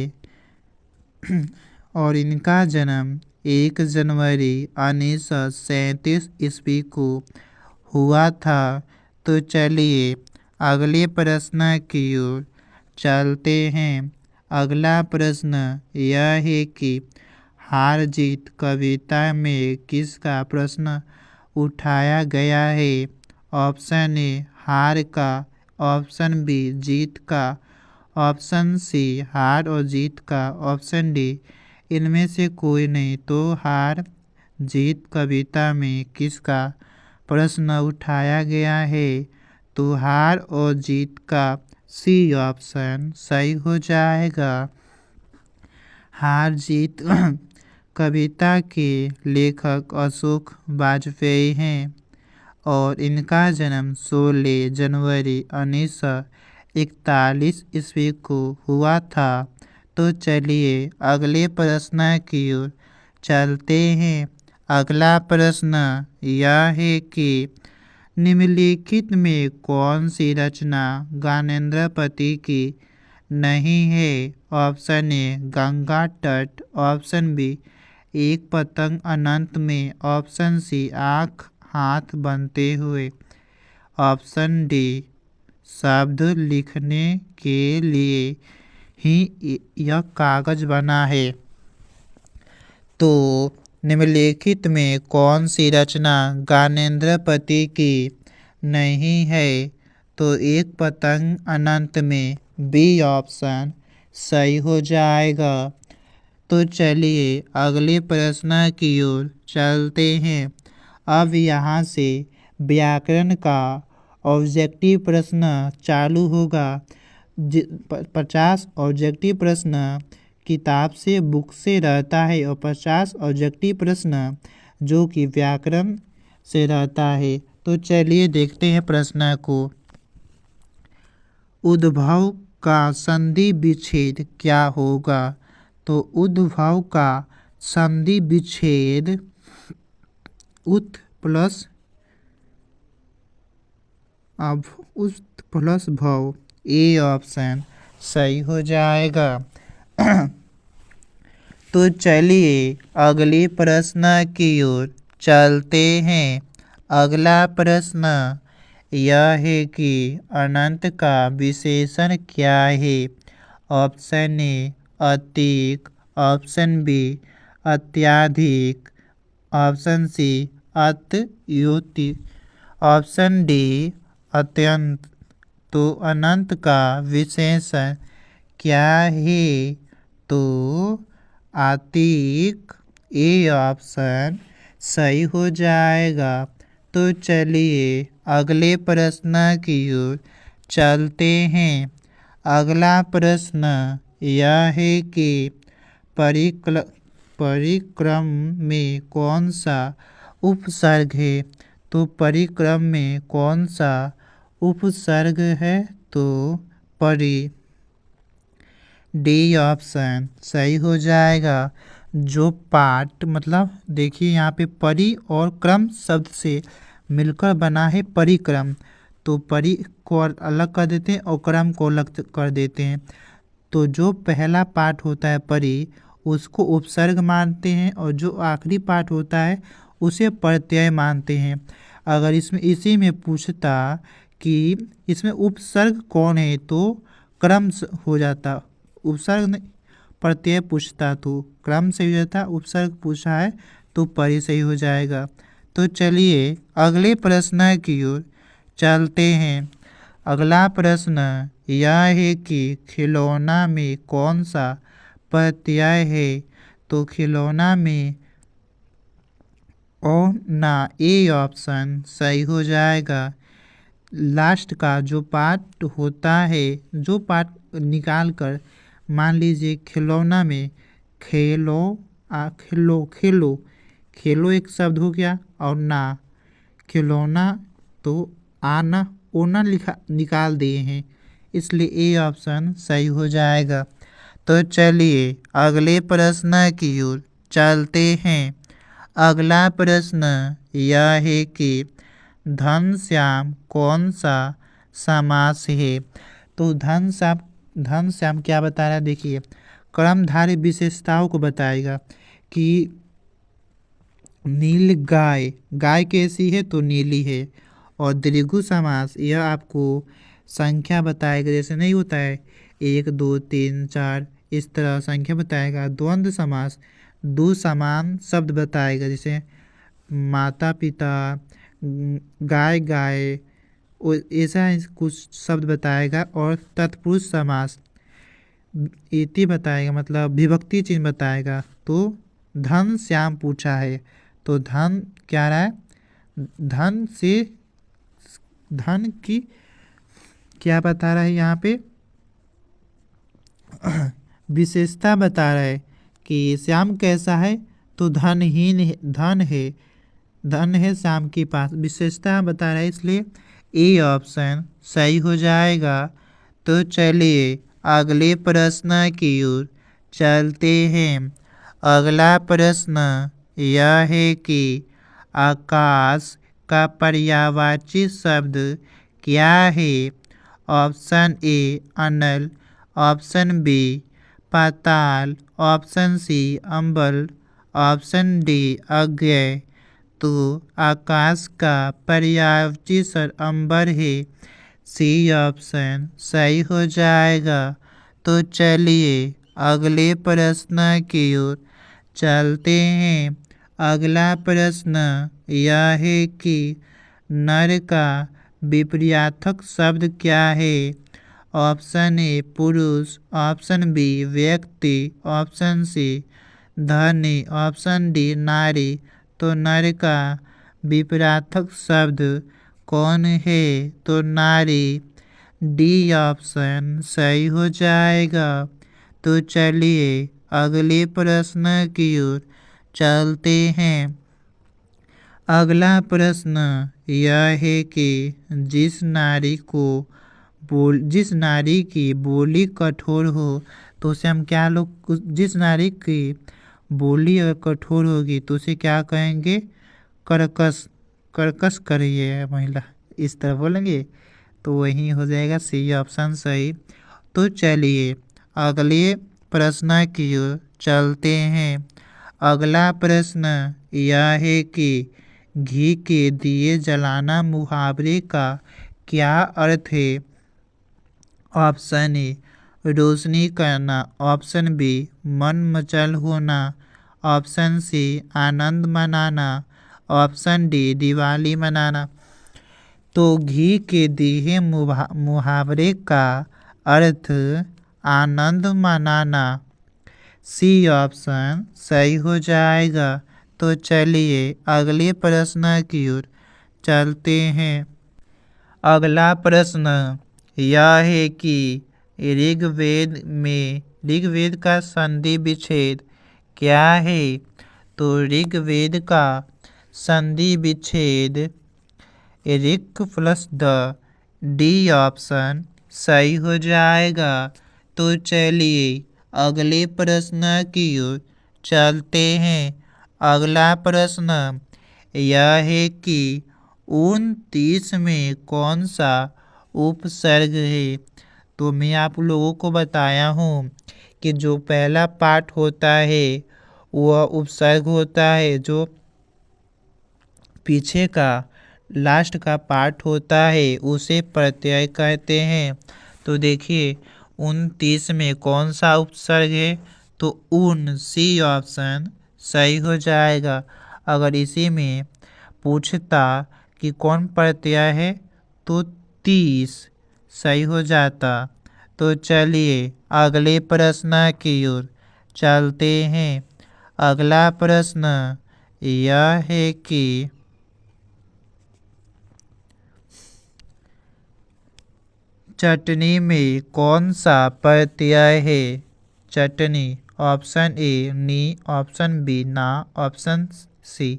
A: और इनका जन्म 1 जनवरी 1937 ईस्वी को हुआ था। तो चलिए अगले प्रश्न की ओर चलते हैं। अगला प्रश्न यह है कि हार जीत कविता में किसका प्रश्न उठाया गया है। ऑप्शन ए हार का, ऑप्शन बी जीत का, ऑप्शन सी हार और जीत का, ऑप्शन डी इनमें से कोई नहीं। तो हार जीत कविता में किसका प्रश्न उठाया गया है? तो हार और जीत का सी ऑप्शन सही हो जाएगा। हार जीत कविता के लेखक अशोक वाजपेयी हैं और इनका जन्म 16 जनवरी 1941 ईस्वी को हुआ था। तो चलिए अगले प्रश्न की ओर चलते हैं। अगला प्रश्न यह है कि निम्नलिखित में कौन सी रचना ज्ञानेंद्र पति की नहीं है? ऑप्शन ए गंगा तट, ऑप्शन बी एक पतंग अनंत में, ऑप्शन सी आँख हाथ बनते हुए, ऑप्शन डी शब्द लिखने के लिए ही यह कागज बना है। तो निम्नलिखित में कौन सी रचना ज्ञानेंद्र पति की नहीं है? तो एक पतंग अनंत में बी ऑप्शन सही हो जाएगा। तो चलिए अगले प्रश्न की ओर चलते हैं। अब यहाँ से व्याकरण का ऑब्जेक्टिव प्रश्न चालू होगा। 50 ऑब्जेक्टिव प्रश्न किताब से बुक से रहता है और 50 ऑब्जेक्टिव प्रश्न जो कि व्याकरण से रहता है। तो चलिए देखते हैं प्रश्न को। उद्भव का संधि विच्छेद क्या होगा? तो उद्भव का संधि विच्छेद उत प्लस भव, ए ऑप्शन सही हो जाएगा। तो चलिए अगले प्रश्न की ओर चलते हैं। अगला प्रश्न यह है कि अनंत का विशेषण क्या है? ऑप्शन ए अतिक, ऑप्शन बी अत्याधिक, ऑप्शन सी अत्यधिक, ऑप्शन डी अत्यंत। तो अनंत का विशेषण क्या है? तो अतिक, ए ऑप्शन सही हो जाएगा। तो चलिए अगले प्रश्न की ओर चलते हैं। अगला प्रश्न यह है कि परिक्रम में कौन सा उपसर्ग है? तो परिक्रम में कौन सा उपसर्ग है? तो परि, डी ऑप्शन सही हो जाएगा। जो पाठ मतलब देखिए यहाँ पे परि और क्रम शब्द से मिलकर बना है परिक्रम। तो परि को अलग कर देते हैं और क्रम को अलग कर देते हैं। तो जो पहला पाठ होता है परि उसको उपसर्ग मानते हैं और जो आखिरी पाठ होता है उसे प्रत्यय मानते हैं। अगर इसमें इसी में पूछता कि इसमें उपसर्ग कौन है तो क्रम हो जाता, उपसर्ग नहीं प्रत्यय पूछता तो क्रम सही हो जाता, उपसर्ग पूछा है तो परि सही हो जाएगा। तो चलिए अगले प्रश्न की ओर चलते हैं। अगला प्रश्न यह है कि खिलौना में कौन सा प्रत्यय है? तो खिलौना में ओ ना, ए ऑप्शन सही हो जाएगा। लास्ट का जो पार्ट होता है, जो पार्ट निकाल कर मान लीजिए खिलौना में खेलो खेलो खेलो, खेलो एक शब्द हो गया और ना खिलौना तो आना ओना निकाल दिए हैं, इसलिए ए ऑप्शन सही हो जाएगा। तो चलिए अगले प्रश्न की ओर चलते हैं। अगला प्रश्न यह है कि घनश्याम कौन सा समास है? तो घनश्याम क्या बता रहा है? देखिए कर्मधारय विशेषताओं को बताएगा कि नील गाय, गाय कैसी है? तो नीली है। और द्विगु समास यह आपको संख्या बताएगा, जैसे नहीं होता है 1 2 3 4 इस तरह संख्या बताएगा। द्वंद्व समास दो समान शब्द बताएगा, जैसे माता पिता, गाय गाय, ऐसा कुछ शब्द बताएगा। और तत्पुरुष समास इति बताएगा, मतलब विभक्ति चिन्ह बताएगा। तो धन श्याम पूछा है, तो धन क्या रहा है, धन से धन की क्या बता रहा है यहाँ पे, विशेषता बता रहा है कि श्याम कैसा है, तो धनहीन है, धन है श्याम के पास, विशेषता बता रहा है, इसलिए ए ऑप्शन सही हो जाएगा। तो चलिए अगले प्रश्न की ओर चलते हैं। अगला प्रश्न यह है कि आकाश का पर्यायवाची शब्द क्या है। ऑप्शन ए अनल, ऑप्शन बी पाताल, ऑप्शन सी अंबर, ऑप्शन डी अज्ञेय। तो आकाश का पर्यायवाची शब्द अंबर है, सी ऑप्शन सही हो जाएगा। तो चलिए अगले प्रश्न की ओर चलते हैं। अगला प्रश्न यह है कि नर का विपर्यार्थक शब्द क्या है। ऑप्शन ए पुरुष, ऑप्शन बी व्यक्ति, ऑप्शन सी धनी, ऑप्शन डी नारी। तो नर का विपर्यार्थक शब्द कौन है, तो नारी, डी ऑप्शन सही हो जाएगा। तो चलिए अगले प्रश्न की ओर चलते हैं। अगला प्रश्न यह है कि जिस नारी की बोली कठोर हो, तो उसे हम क्या लोग, जिस नारी की बोली अगर कठोर होगी तो उसे क्या कहेंगे, कर्कश करिए महिला, इस तरह बोलेंगे। तो वही हो जाएगा सी ऑप्शन सही। तो चलिए अगले प्रश्न की ओर चलते हैं। अगला प्रश्न यह है कि घी के दिए जलाना मुहावरे का क्या अर्थ है। ऑप्शन ए रोशनी करना, ऑप्शन बी मन मचल होना, ऑप्शन सी आनंद मनाना, ऑप्शन डी दिवाली मनाना। तो घी के दिए मुहावरे का अर्थ आनंद मनाना, सी ऑप्शन सही हो जाएगा। तो चलिए अगले प्रश्न की ओर चलते हैं। अगला प्रश्न यह है कि ऋग्वेद का संधि विच्छेद क्या है। तो ऋग्वेद का संधि विच्छेद ऋक प्लस द, डी ऑप्शन सही हो जाएगा। तो चलिए अगले प्रश्न की ओर चलते हैं। अगला प्रश्न यह है कि 29 में कौन सा उपसर्ग है। तो मैं आप लोगों को बताया हूँ कि जो पहला पार्ट होता है वह उपसर्ग होता है, जो पीछे का लास्ट का पार्ट होता है उसे प्रत्यय कहते हैं। तो देखिए 29 में कौन सा उपसर्ग है, तो उन, सी ऑप्शन सही हो जाएगा। अगर इसी में पूछता कि कौन प्रत्यय है, तो 30 सही हो जाता। तो चलिए अगले प्रश्न की ओर चलते हैं। अगला प्रश्न यह है कि चटनी में कौन सा प्रत्यय है। चटनी, ऑप्शन ए नी, ऑप्शन बी ना, ऑप्शन सी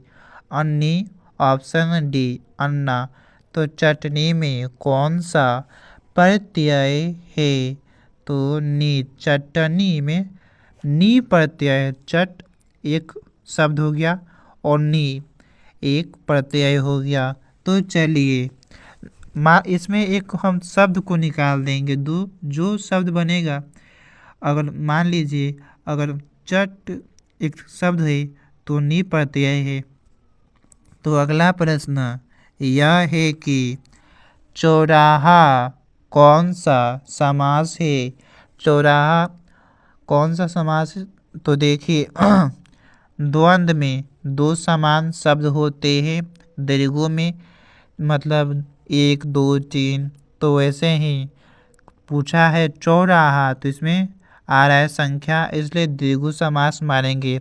A: अन्नी, ऑप्शन डी अन्ना। तो चटनी में कौन सा प्रत्यय है, तो नी, चटनी में नी प्रत्यय, चट एक शब्द हो गया और नी एक प्रत्यय हो गया। तो चलिए इसमें एक हम शब्द को निकाल देंगे, जो शब्द बनेगा, अगर मान लीजिए अगर चट एक शब्द है तो नी प्रत्यय है। तो अगला प्रश्न यह है कि चौराहा कौन सा समास है। चौराहा कौन सा समास है, तो देखिए द्वंद्व में दो समान शब्द होते हैं, दीर्घों में मतलब 1 2 3। तो वैसे ही पूछा है चौराहा, तो इसमें आ रहा है संख्या, इसलिए द्विगु समास मानेंगे।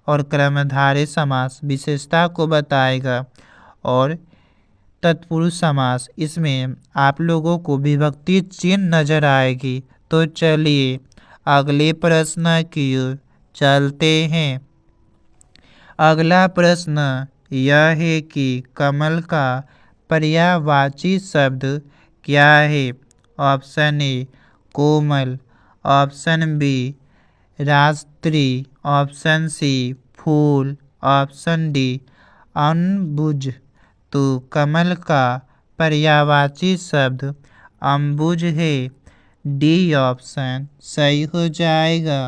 A: और कर्मधारय समास विशेषता को बताएगा। और तत्पुरुष समास, इसमें आप लोगों को विभक्ति चिन्ह नजर आएगी। तो चलिए अगले प्रश्न की ओर चलते हैं। अगला प्रश्न यह है कि कमल का पर्यायवाची शब्द क्या है? ऑप्शन ए कोमल, ऑप्शन बी रात्रि, ऑप्शन सी फूल, ऑप्शन डी अम्बुज। तो कमल का पर्यायवाची शब्द अम्बुज है। डी ऑप्शन सही हो जाएगा।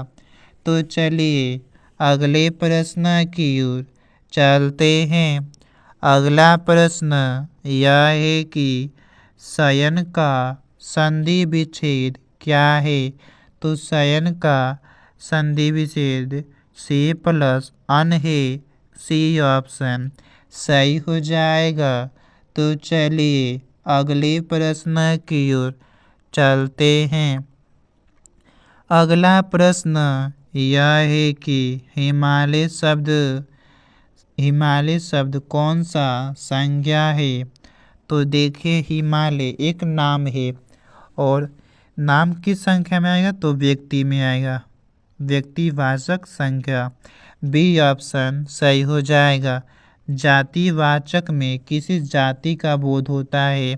A: तो चलिए अगले प्रश्न की ओर चलते हैं। अगला प्रश्न यह है कि शयन का संधि विच्छेद क्या है? तो शयन का संधि विच्छेद से प्लस अन है। सी ऑप्शन सही हो जाएगा। तो चलिए अगले प्रश्न की ओर चलते हैं। अगला प्रश्न यह है कि हिमालय शब्द कौन सा संज्ञा है? तो देखिए हिमालय एक नाम है और नाम किस संख्या में आएगा? तो व्यक्ति में आएगा, व्यक्तिवाचक संख्या। बी ऑप्शन सही हो जाएगा। जातिवाचक में किसी जाति का बोध होता है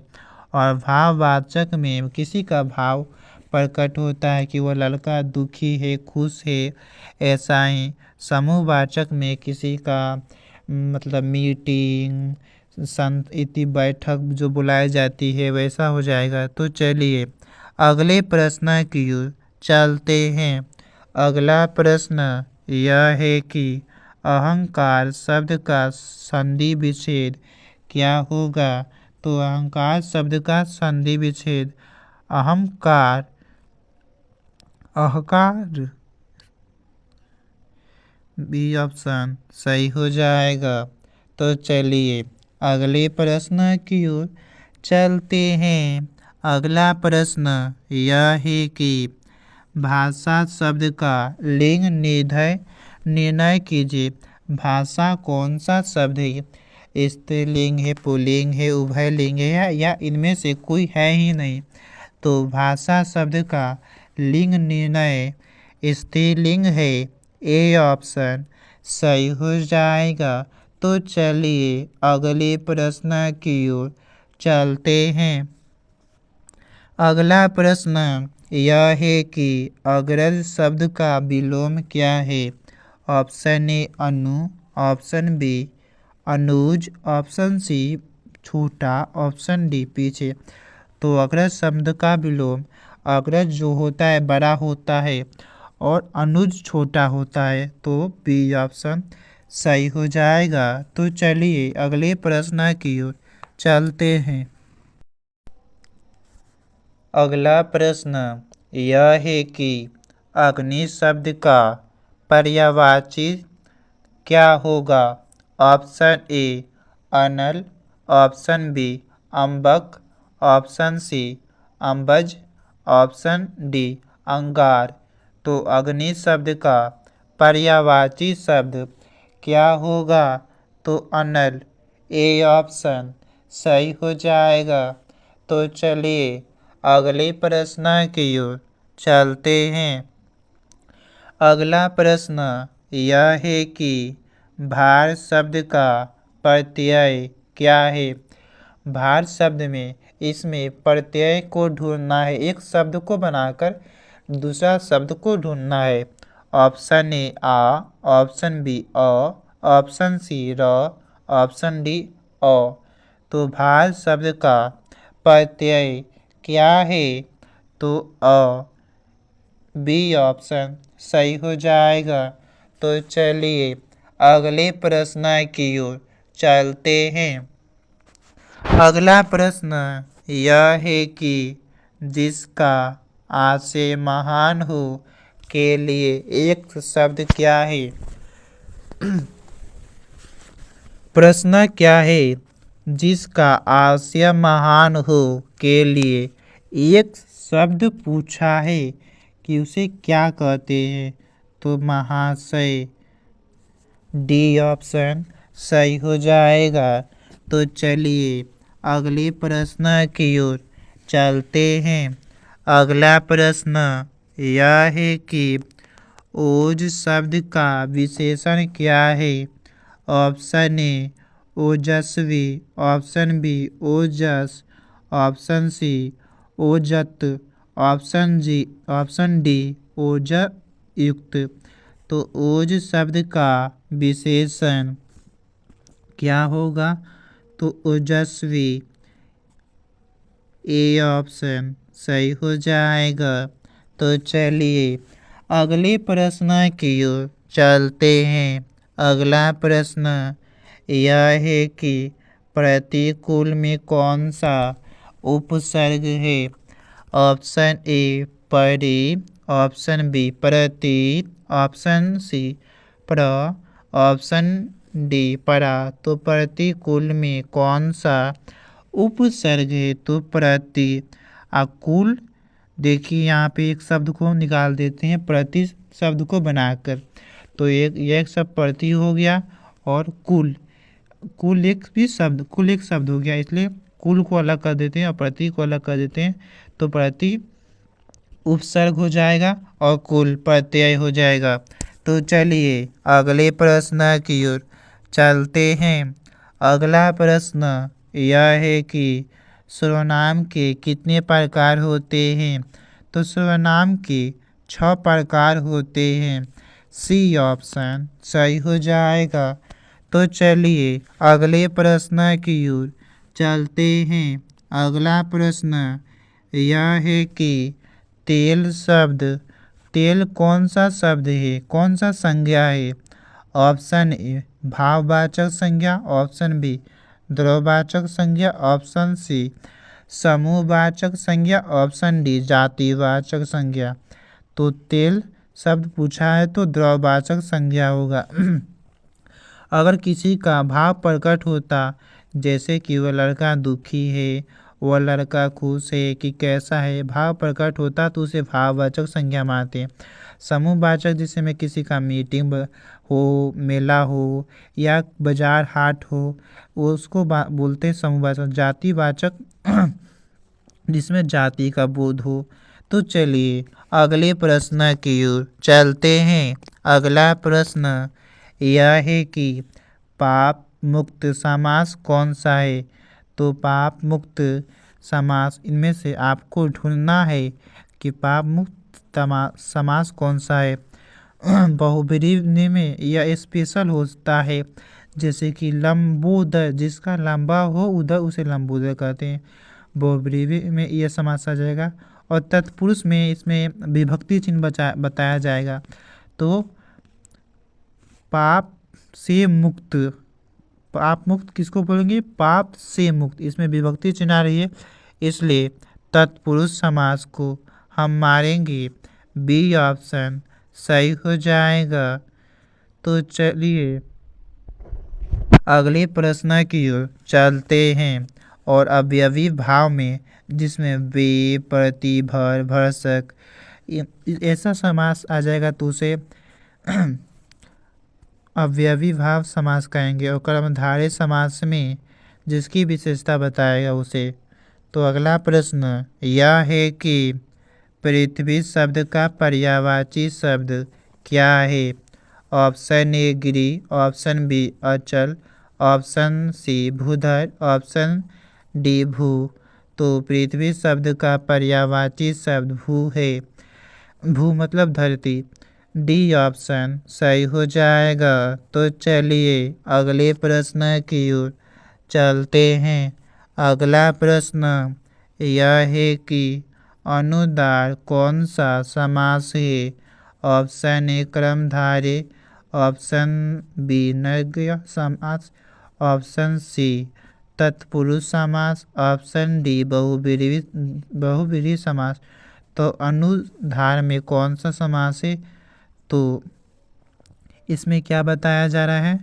A: और भाववाचक में किसी का भाव प्रकट होता है कि वह लड़का दुखी है, खुश है। ऐसा ही समूहवाचक में किसी का मतलब मीटिंग, संत इति बैठक जो बुलाई जाती है वैसा हो जाएगा। तो चलिए अगले प्रश्न की ओर चलते हैं। अगला प्रश्न यह है कि अहंकार शब्द का संधि विच्छेद क्या होगा? तो अहंकार शब्द का संधि विच्छेद अहंकार, अहकार। बी ऑप्शन सही हो जाएगा। तो चलिए अगले प्रश्न की ओर चलते हैं। अगला प्रश्न यह है कि भाषा शब्द का लिंग निर्णय कीजिए। भाषा कौन सा शब्द है? स्त्रीलिंग है, पुल्लिंग है, उभयलिंग है या इनमें से कोई है ही नहीं। तो भाषा शब्द का लिंग निर्णय स्त्रीलिंग है। ए ऑप्शन सही हो जाएगा। तो चलिए अगले प्रश्न की ओर चलते हैं। अगला प्रश्न यह है कि अग्रज शब्द का विलोम क्या है? ऑप्शन ए अनु, ऑप्शन बी अनुज, ऑप्शन सी छोटा, ऑप्शन डी पीछे। तो अग्रज शब्द का विलोम अग्रज जो होता है बड़ा होता है और अनुज छोटा होता है। तो बी ऑप्शन सही हो जाएगा। तो चलिए अगले प्रश्न की ओर चलते हैं। अगला प्रश्न यह है कि अग्नि शब्द का पर्यायवाची क्या होगा? ऑप्शन ए अनल, ऑप्शन बी अम्बक, ऑप्शन सी अम्बज, ऑप्शन डी अंगार। तो अग्नि शब्द का पर्यायवाची शब्द क्या होगा? तो अनल। ए ऑप्शन सही हो जाएगा। तो चलिए अगले प्रश्न की ओर चलते हैं। अगला प्रश्न यह है कि भार शब्द का प्रत्यय क्या है? भार शब्द में इसमें प्रत्यय को ढूंढना है, एक शब्द को बनाकर दूसरा शब्द को ढूंढना है। ऑप्शन ए आ, ऑप्शन बी अ, ऑप्शन सी र, ऑप्शन डी अ। तो भार शब्द का प्रत्यय क्या है? तो अ। बी ऑप्शन सही हो जाएगा। तो चलिए अगले प्रश्न की ओर चलते हैं। अगला प्रश्न यह है कि जिसका आशय महान हो के लिए एक शब्द क्या है? प्रश्न क्या है? जिसका आशय महान हो के लिए एक शब्द पूछा है कि उसे क्या कहते हैं, तो महाशय। डी ऑप्शन सही हो जाएगा। तो चलिए अगले प्रश्न की ओर चलते हैं। अगला प्रश्न यह है कि ओज शब्द का विशेषण क्या है? ऑप्शन ए ओजस्वी, ऑप्शन बी ओजस, ऑप्शन सी ओजत, ऑप्शन डी ओजयुक्त। तो ओज शब्द का विशेषण क्या होगा? तो ओजस्वी। ए ऑप्शन सही हो जाएगा। तो चलिए अगले प्रश्न की ओर चलते हैं। अगला प्रश्न यह है कि प्रतिकूल में कौन सा उपसर्ग है? ऑप्शन ए परि, ऑप्शन बी प्रति, ऑप्शन सी प्र, ऑप्शन डी परा। तो प्रतिकूल में कौन सा उपसर्ग है? तो प्रति। कुल देखिए यहाँ पे एक शब्द को निकाल देते हैं प्रति शब्द को बनाकर। तो एक शब्द प्रति हो गया और कुल एक शब्द हो गया, इसलिए कुल को अलग कर देते हैं और प्रति को अलग कर देते हैं। तो प्रति उपसर्ग हो जाएगा और कुल प्रत्यय हो जाएगा। तो चलिए अगले प्रश्न की ओर चलते हैं। अगला प्रश्न यह है कि सर्वनाम के कितने प्रकार होते हैं? तो सर्वनाम के 6 प्रकार होते हैं। सी ऑप्शन सही हो जाएगा। तो चलिए अगले प्रश्न की ओर चलते हैं। अगला प्रश्न यह है कि तेल शब्द, तेल कौन सा शब्द है, कौन सा संज्ञा है? ऑप्शन ए भाववाचक संज्ञा, ऑप्शन बी द्रव्यवाचक संज्ञा, ऑप्शन सी समूहवाचक संज्ञा, ऑप्शन डी जातिवाचक संज्ञा। तो तेल शब्द पूछा है तो द्रव्यवाचक संज्ञा होगा। अगर किसी का भाव प्रकट होता, जैसे कि वह लड़का दुखी है, वह लड़का खुश है कि कैसा है, भाव प्रकट होता तो उसे भाववाचक संज्ञा मानते हैं। समूहवाचक जिससे में किसी का मीटिंग हो, मेला हो या बाजार हाट हो, वो उसको बोलते हैं समूहवाचक। जातिवाचक जिसमें जाति का बोध हो। तो चलिए अगले प्रश्न की ओर चलते हैं। अगला प्रश्न यह है कि पाप मुक्त समास कौन सा है? तो पाप मुक्त समास, इनमें से आपको ढूंढना है कि पाप मुक्त समास कौन सा है। बहुब्रीहि में यह स्पेशल होता है, जैसे कि लंबोदर, जिसका लंबा हो उधर उसे लंबोदर कहते हैं। बहुब्रीहि में यह समास आ जाएगा। और तत्पुरुष में इसमें विभक्ति चिन्ह बताया जाएगा। तो पाप से मुक्त, पाप मुक्त किसको बोलेंगे? पाप से मुक्त, इसमें विभक्ति चिन्ह आ रही है, इसलिए तत्पुरुष समास को हम मारेंगे। बी ऑप्शन सही हो जाएगा। तो चलिए अगले प्रश्न की ओर चलते हैं। और अवयवी भाव में जिसमें वे, प्रति, भर, भरसक ऐसा समास आ जाएगा तो उसे अवयवी भाव समास कहेंगे। और कर्मधारय समास में जिसकी विशेषता बताएगा उसे। तो अगला प्रश्न यह है कि पृथ्वी शब्द का पर्यायवाची शब्द क्या है? ऑप्शन ए गिरि, ऑप्शन बी अचल, ऑप्शन सी भूधर, ऑप्शन डी भू। तो पृथ्वी शब्द का पर्यायवाची शब्द भू है। भू मतलब धरती। डी ऑप्शन सही हो जाएगा। तो चलिए अगले प्रश्न की ओर चलते हैं। अगला प्रश्न यह है कि अनुदार कौन सा समास है? ऑप्शन ए कर्मधारय, ऑप्शन बी नगण्य समास, ऑप्शन सी तत्पुरुष समास, ऑप्शन डी बहुव्रीहि समास। तो अनुदार में कौन सा समास है? तो इसमें क्या बताया जा रहा है?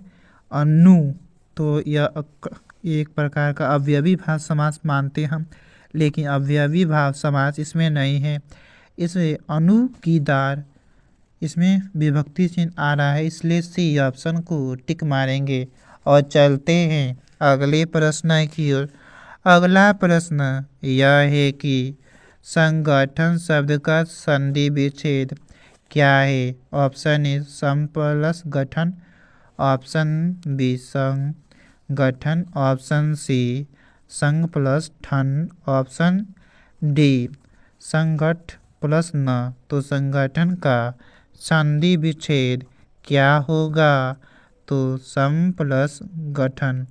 A: अनु, तो यह एक प्रकार का अवयवी भाव समास मानते हम, लेकिन अवयवी भाव समास इसमें नहीं है। इसमें अनु की दार, इसमें विभक्ति चिन्ह आ रहा है, इसलिए सी ऑप्शन को टिक मारेंगे और चलते हैं अगले प्रश्न की ओर। अगला प्रश्न यह है कि संगठन शब्द का संधि विच्छेद क्या है? ऑप्शन ए सम प्लस गठन, ऑप्शन बी संग गठन, ऑप्शन सी संग प्लस ठन, ऑप्शन डी संगठ प्लस न। तो संगठन का संधि विच्छेद क्या होगा? तो सम प्लस गठन,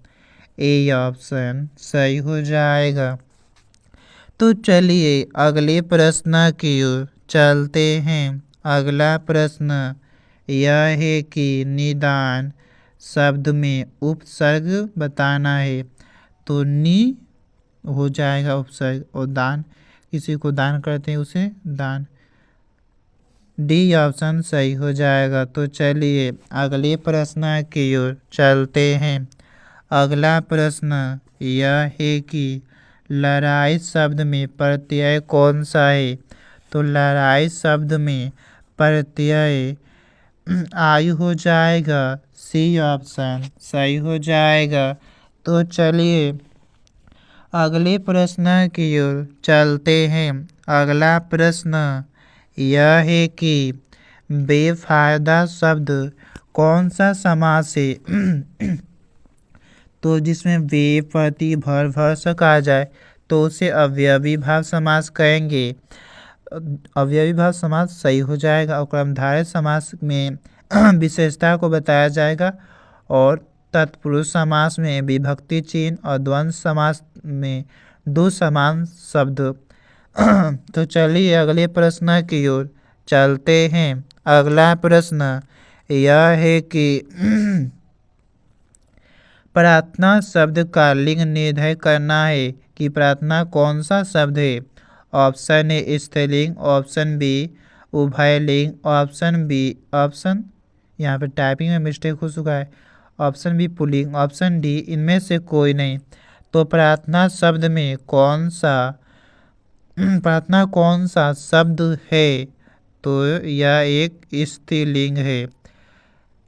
A: ए ऑप्शन सही हो जाएगा। तो चलिए अगले प्रश्न की ओर चलते हैं। अगला प्रश्न यह है कि निदान शब्द में उपसर्ग बताना है। तो नि हो जाएगा उपसर्ग, और दान, किसी को दान करते हैं उसे दान, डी ऑप्शन सही हो जाएगा। तो चलिए अगले प्रश्न की ओर चलते हैं। अगला प्रश्न यह है कि लड़ाई शब्द में प्रत्यय कौन सा है? तो लड़ाई शब्द में प्रत्यय आयु हो जाएगा, सी ऑप्शन सही हो जाएगा। तो चलिए अगले प्रश्न की ओर चलते हैं। अगला प्रश्न यह है कि बेफायदा शब्द कौन सा समास है? तो जिसमें बे प्रति भर भर्सक आ जाए तो उसे अवयवी भाव समास कहेंगे। अवयवी भाव समास सही हो जाएगा, और कर्मधारय समास में विशेषता को बताया जाएगा, और तत्पुरुष समास में विभक्ति चिन्ह और द्वंद्व समास में दो समान शब्द। तो चलिए अगले प्रश्न की ओर चलते हैं। अगला प्रश्न यह है कि प्रार्थना शब्द का लिंग निर्धारित करना है कि प्रार्थना कौन सा शब्द है? ऑप्शन ए स्त्रीलिंग, ऑप्शन बी उभयलिंग, ऑप्शन बी ऑप्शन यहाँ पे टाइपिंग में मिस्टेक हो चुका है, ऑप्शन बी पुल्लिंग, ऑप्शन डी इनमें से कोई नहीं। तो प्रार्थना शब्द में कौन सा प्रार्थना कौन सा शब्द है? तो यह एक स्त्रीलिंग है,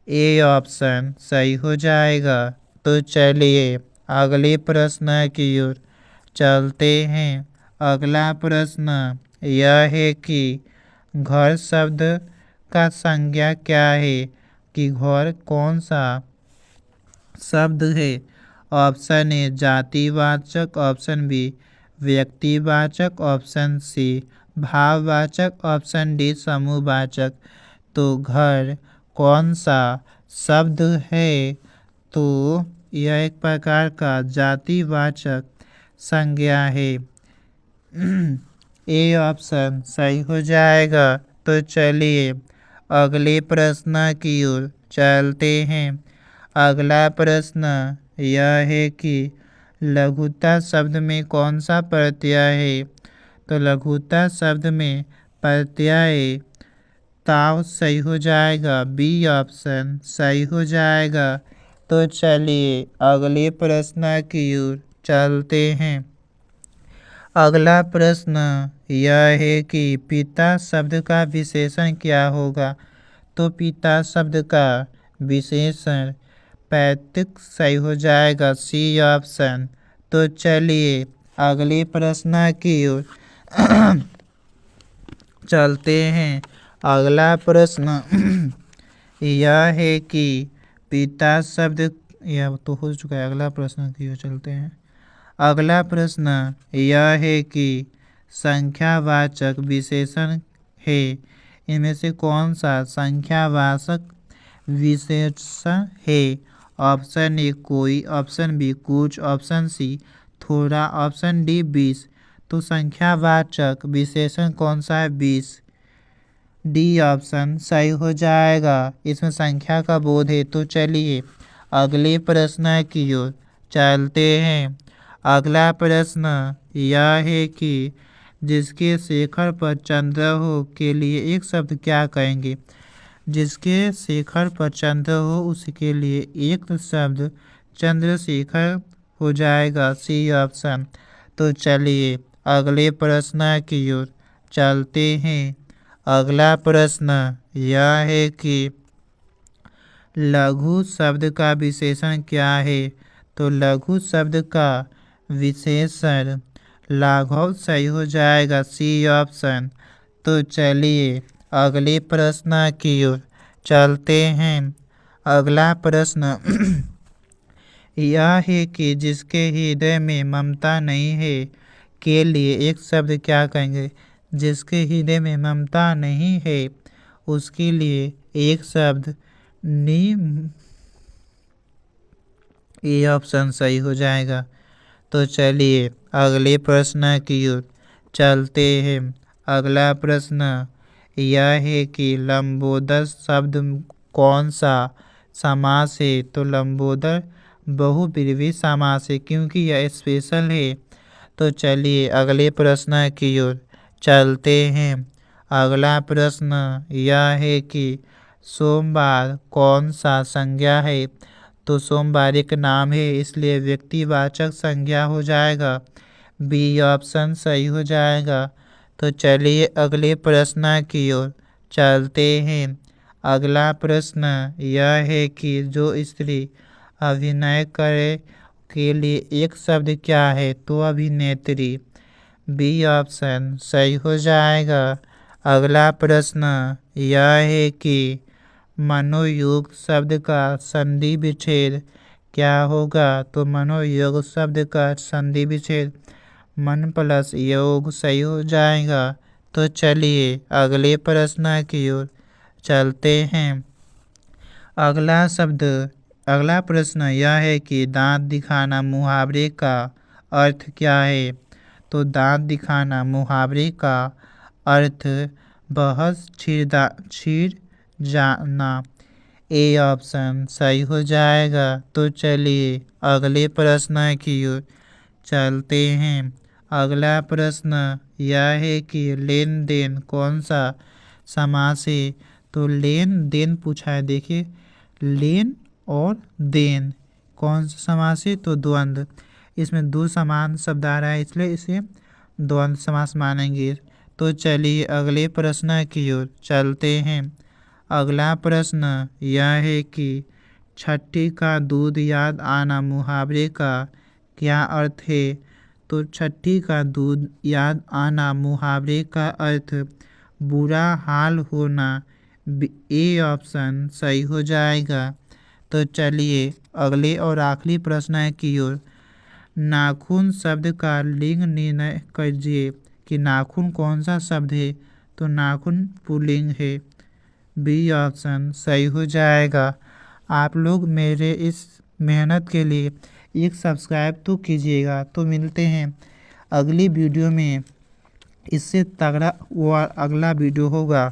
A: ए ऑप्शन सही हो जाएगा। तो चलिए अगले प्रश्न की ओर चलते हैं। अगला प्रश्न यह है कि घर शब्द का संज्ञा क्या है? कि घर कौन सा शब्द है? ऑप्शन ए जातिवाचक, ऑप्शन बी व्यक्तिवाचक, ऑप्शन सी भाववाचक, ऑप्शन डी समूहवाचक। तो घर कौन सा शब्द है? तो यह एक प्रकार का जातिवाचक संज्ञा है, ए ऑप्शन सही हो जाएगा। तो चलिए अगले प्रश्न की ओर चलते हैं। अगला प्रश्न यह है कि लघुता शब्द में कौन सा प्रत्यय है? तो लघुता शब्द में प्रत्यय ताव सही हो जाएगा, बी ऑप्शन सही हो जाएगा। तो चलिए अगले प्रश्न की ओर चलते हैं। अगला प्रश्न यह है कि पिता शब्द का विशेषण क्या होगा? तो पिता शब्द का विशेषण पैतृक सही हो जाएगा, सी ऑप्शन। तो चलिए अगले प्रश्न की ओर चलते हैं। अगला प्रश्न यह है कि पिता शब्द, यह तो हो चुका है, अगला प्रश्न की ओर चलते हैं। अगला प्रश्न यह है कि संख्यावाचक विशेषण है, इनमें से कौन सा संख्यावाचक विशेषण है? ऑप्शन ए कोई, ऑप्शन बी कुछ, ऑप्शन सी थोड़ा, ऑप्शन डी 20। तो संख्यावाचक विशेषण कौन सा है? 20, डी ऑप्शन सही हो जाएगा, इसमें संख्या का बोध है। तो चलिए अगले प्रश्न की ओर चलते हैं। अगला प्रश्न यह है कि जिसके शेखर पर चंद्र हो के लिए एक शब्द क्या कहेंगे? जिसके शिखर पर चंद्र हो उसके लिए एक शब्द चंद्रशेखर हो जाएगा, सी ऑप्शन। तो चलिए अगले प्रश्न की ओर चलते हैं। अगला प्रश्न यह है कि लघु शब्द का विशेषण क्या है। तो लघु शब्द का विशेषण लाघव सही हो जाएगा, सी ऑप्शन। तो चलिए अगले प्रश्न की ओर चलते हैं। अगला प्रश्न यह है कि जिसके हृदय में ममता नहीं है के लिए एक शब्द क्या कहेंगे। जिसके हृदय में ममता नहीं है उसके लिए एक शब्द ये ऑप्शन सही हो जाएगा। तो चलिए अगले प्रश्न की ओर चलते हैं। अगला प्रश्न यह है कि लंबोदर शब्द कौन सा समास है। तो लंबोदर बहुब्रीहि समास है क्योंकि यह स्पेशल है। तो चलिए अगले प्रश्न की ओर चलते हैं। अगला प्रश्न यह है कि सोमवार कौन सा संज्ञा है। तो सोमवार एक नाम है इसलिए व्यक्तिवाचक संज्ञा हो जाएगा, बी ऑप्शन सही हो जाएगा। तो चलिए अगले प्रश्न की ओर चलते हैं। अगला प्रश्न यह है कि जो स्त्री अभिनय करे के लिए एक शब्द क्या है। तो अभिनेत्री, बी ऑप्शन सही हो जाएगा। अगला प्रश्न यह है कि मनोयोग शब्द का संधि विच्छेद क्या होगा। तो मनोयोग शब्द का संधि विच्छेद मन प्लस योग सही हो जाएगा। तो चलिए अगले प्रश्न की ओर चलते हैं। अगला प्रश्न यह है कि दांत दिखाना मुहावरे का अर्थ क्या है। तो दांत दिखाना मुहावरे का अर्थ बहस छिड़ जाना, ए ऑप्शन सही हो जाएगा। तो चलिए अगले प्रश्न की ओर चलते हैं। अगला प्रश्न यह है कि लेन देन कौन सा समास है। तो लेन देन पूछा है, देखिए लेन और देन कौन सा समास है। तो द्वंद्व, इसमें दो समान शब्द आ रहा है इसलिए इसे द्वंद्व समास मानेंगे। तो चलिए अगले प्रश्न की ओर चलते हैं। अगला प्रश्न यह है कि छठी का दूध याद आना मुहावरे का क्या अर्थ है। तो छठी का दूध याद आना मुहावरे का अर्थ बुरा हाल होना, ए ऑप्शन सही हो जाएगा। तो चलिए अगले और आखिरी प्रश्न की ओर। नाखून शब्द का लिंग निर्णय कीजिए कि नाखून कौन सा शब्द है। तो नाखून पुल्लिंग है, बी ऑप्शन सही हो जाएगा। आप लोग मेरे इस मेहनत के लिए एक सब्सक्राइब तो कीजिएगा। तो मिलते हैं अगली वीडियो में, इससे तगड़ा वो अगला वीडियो होगा।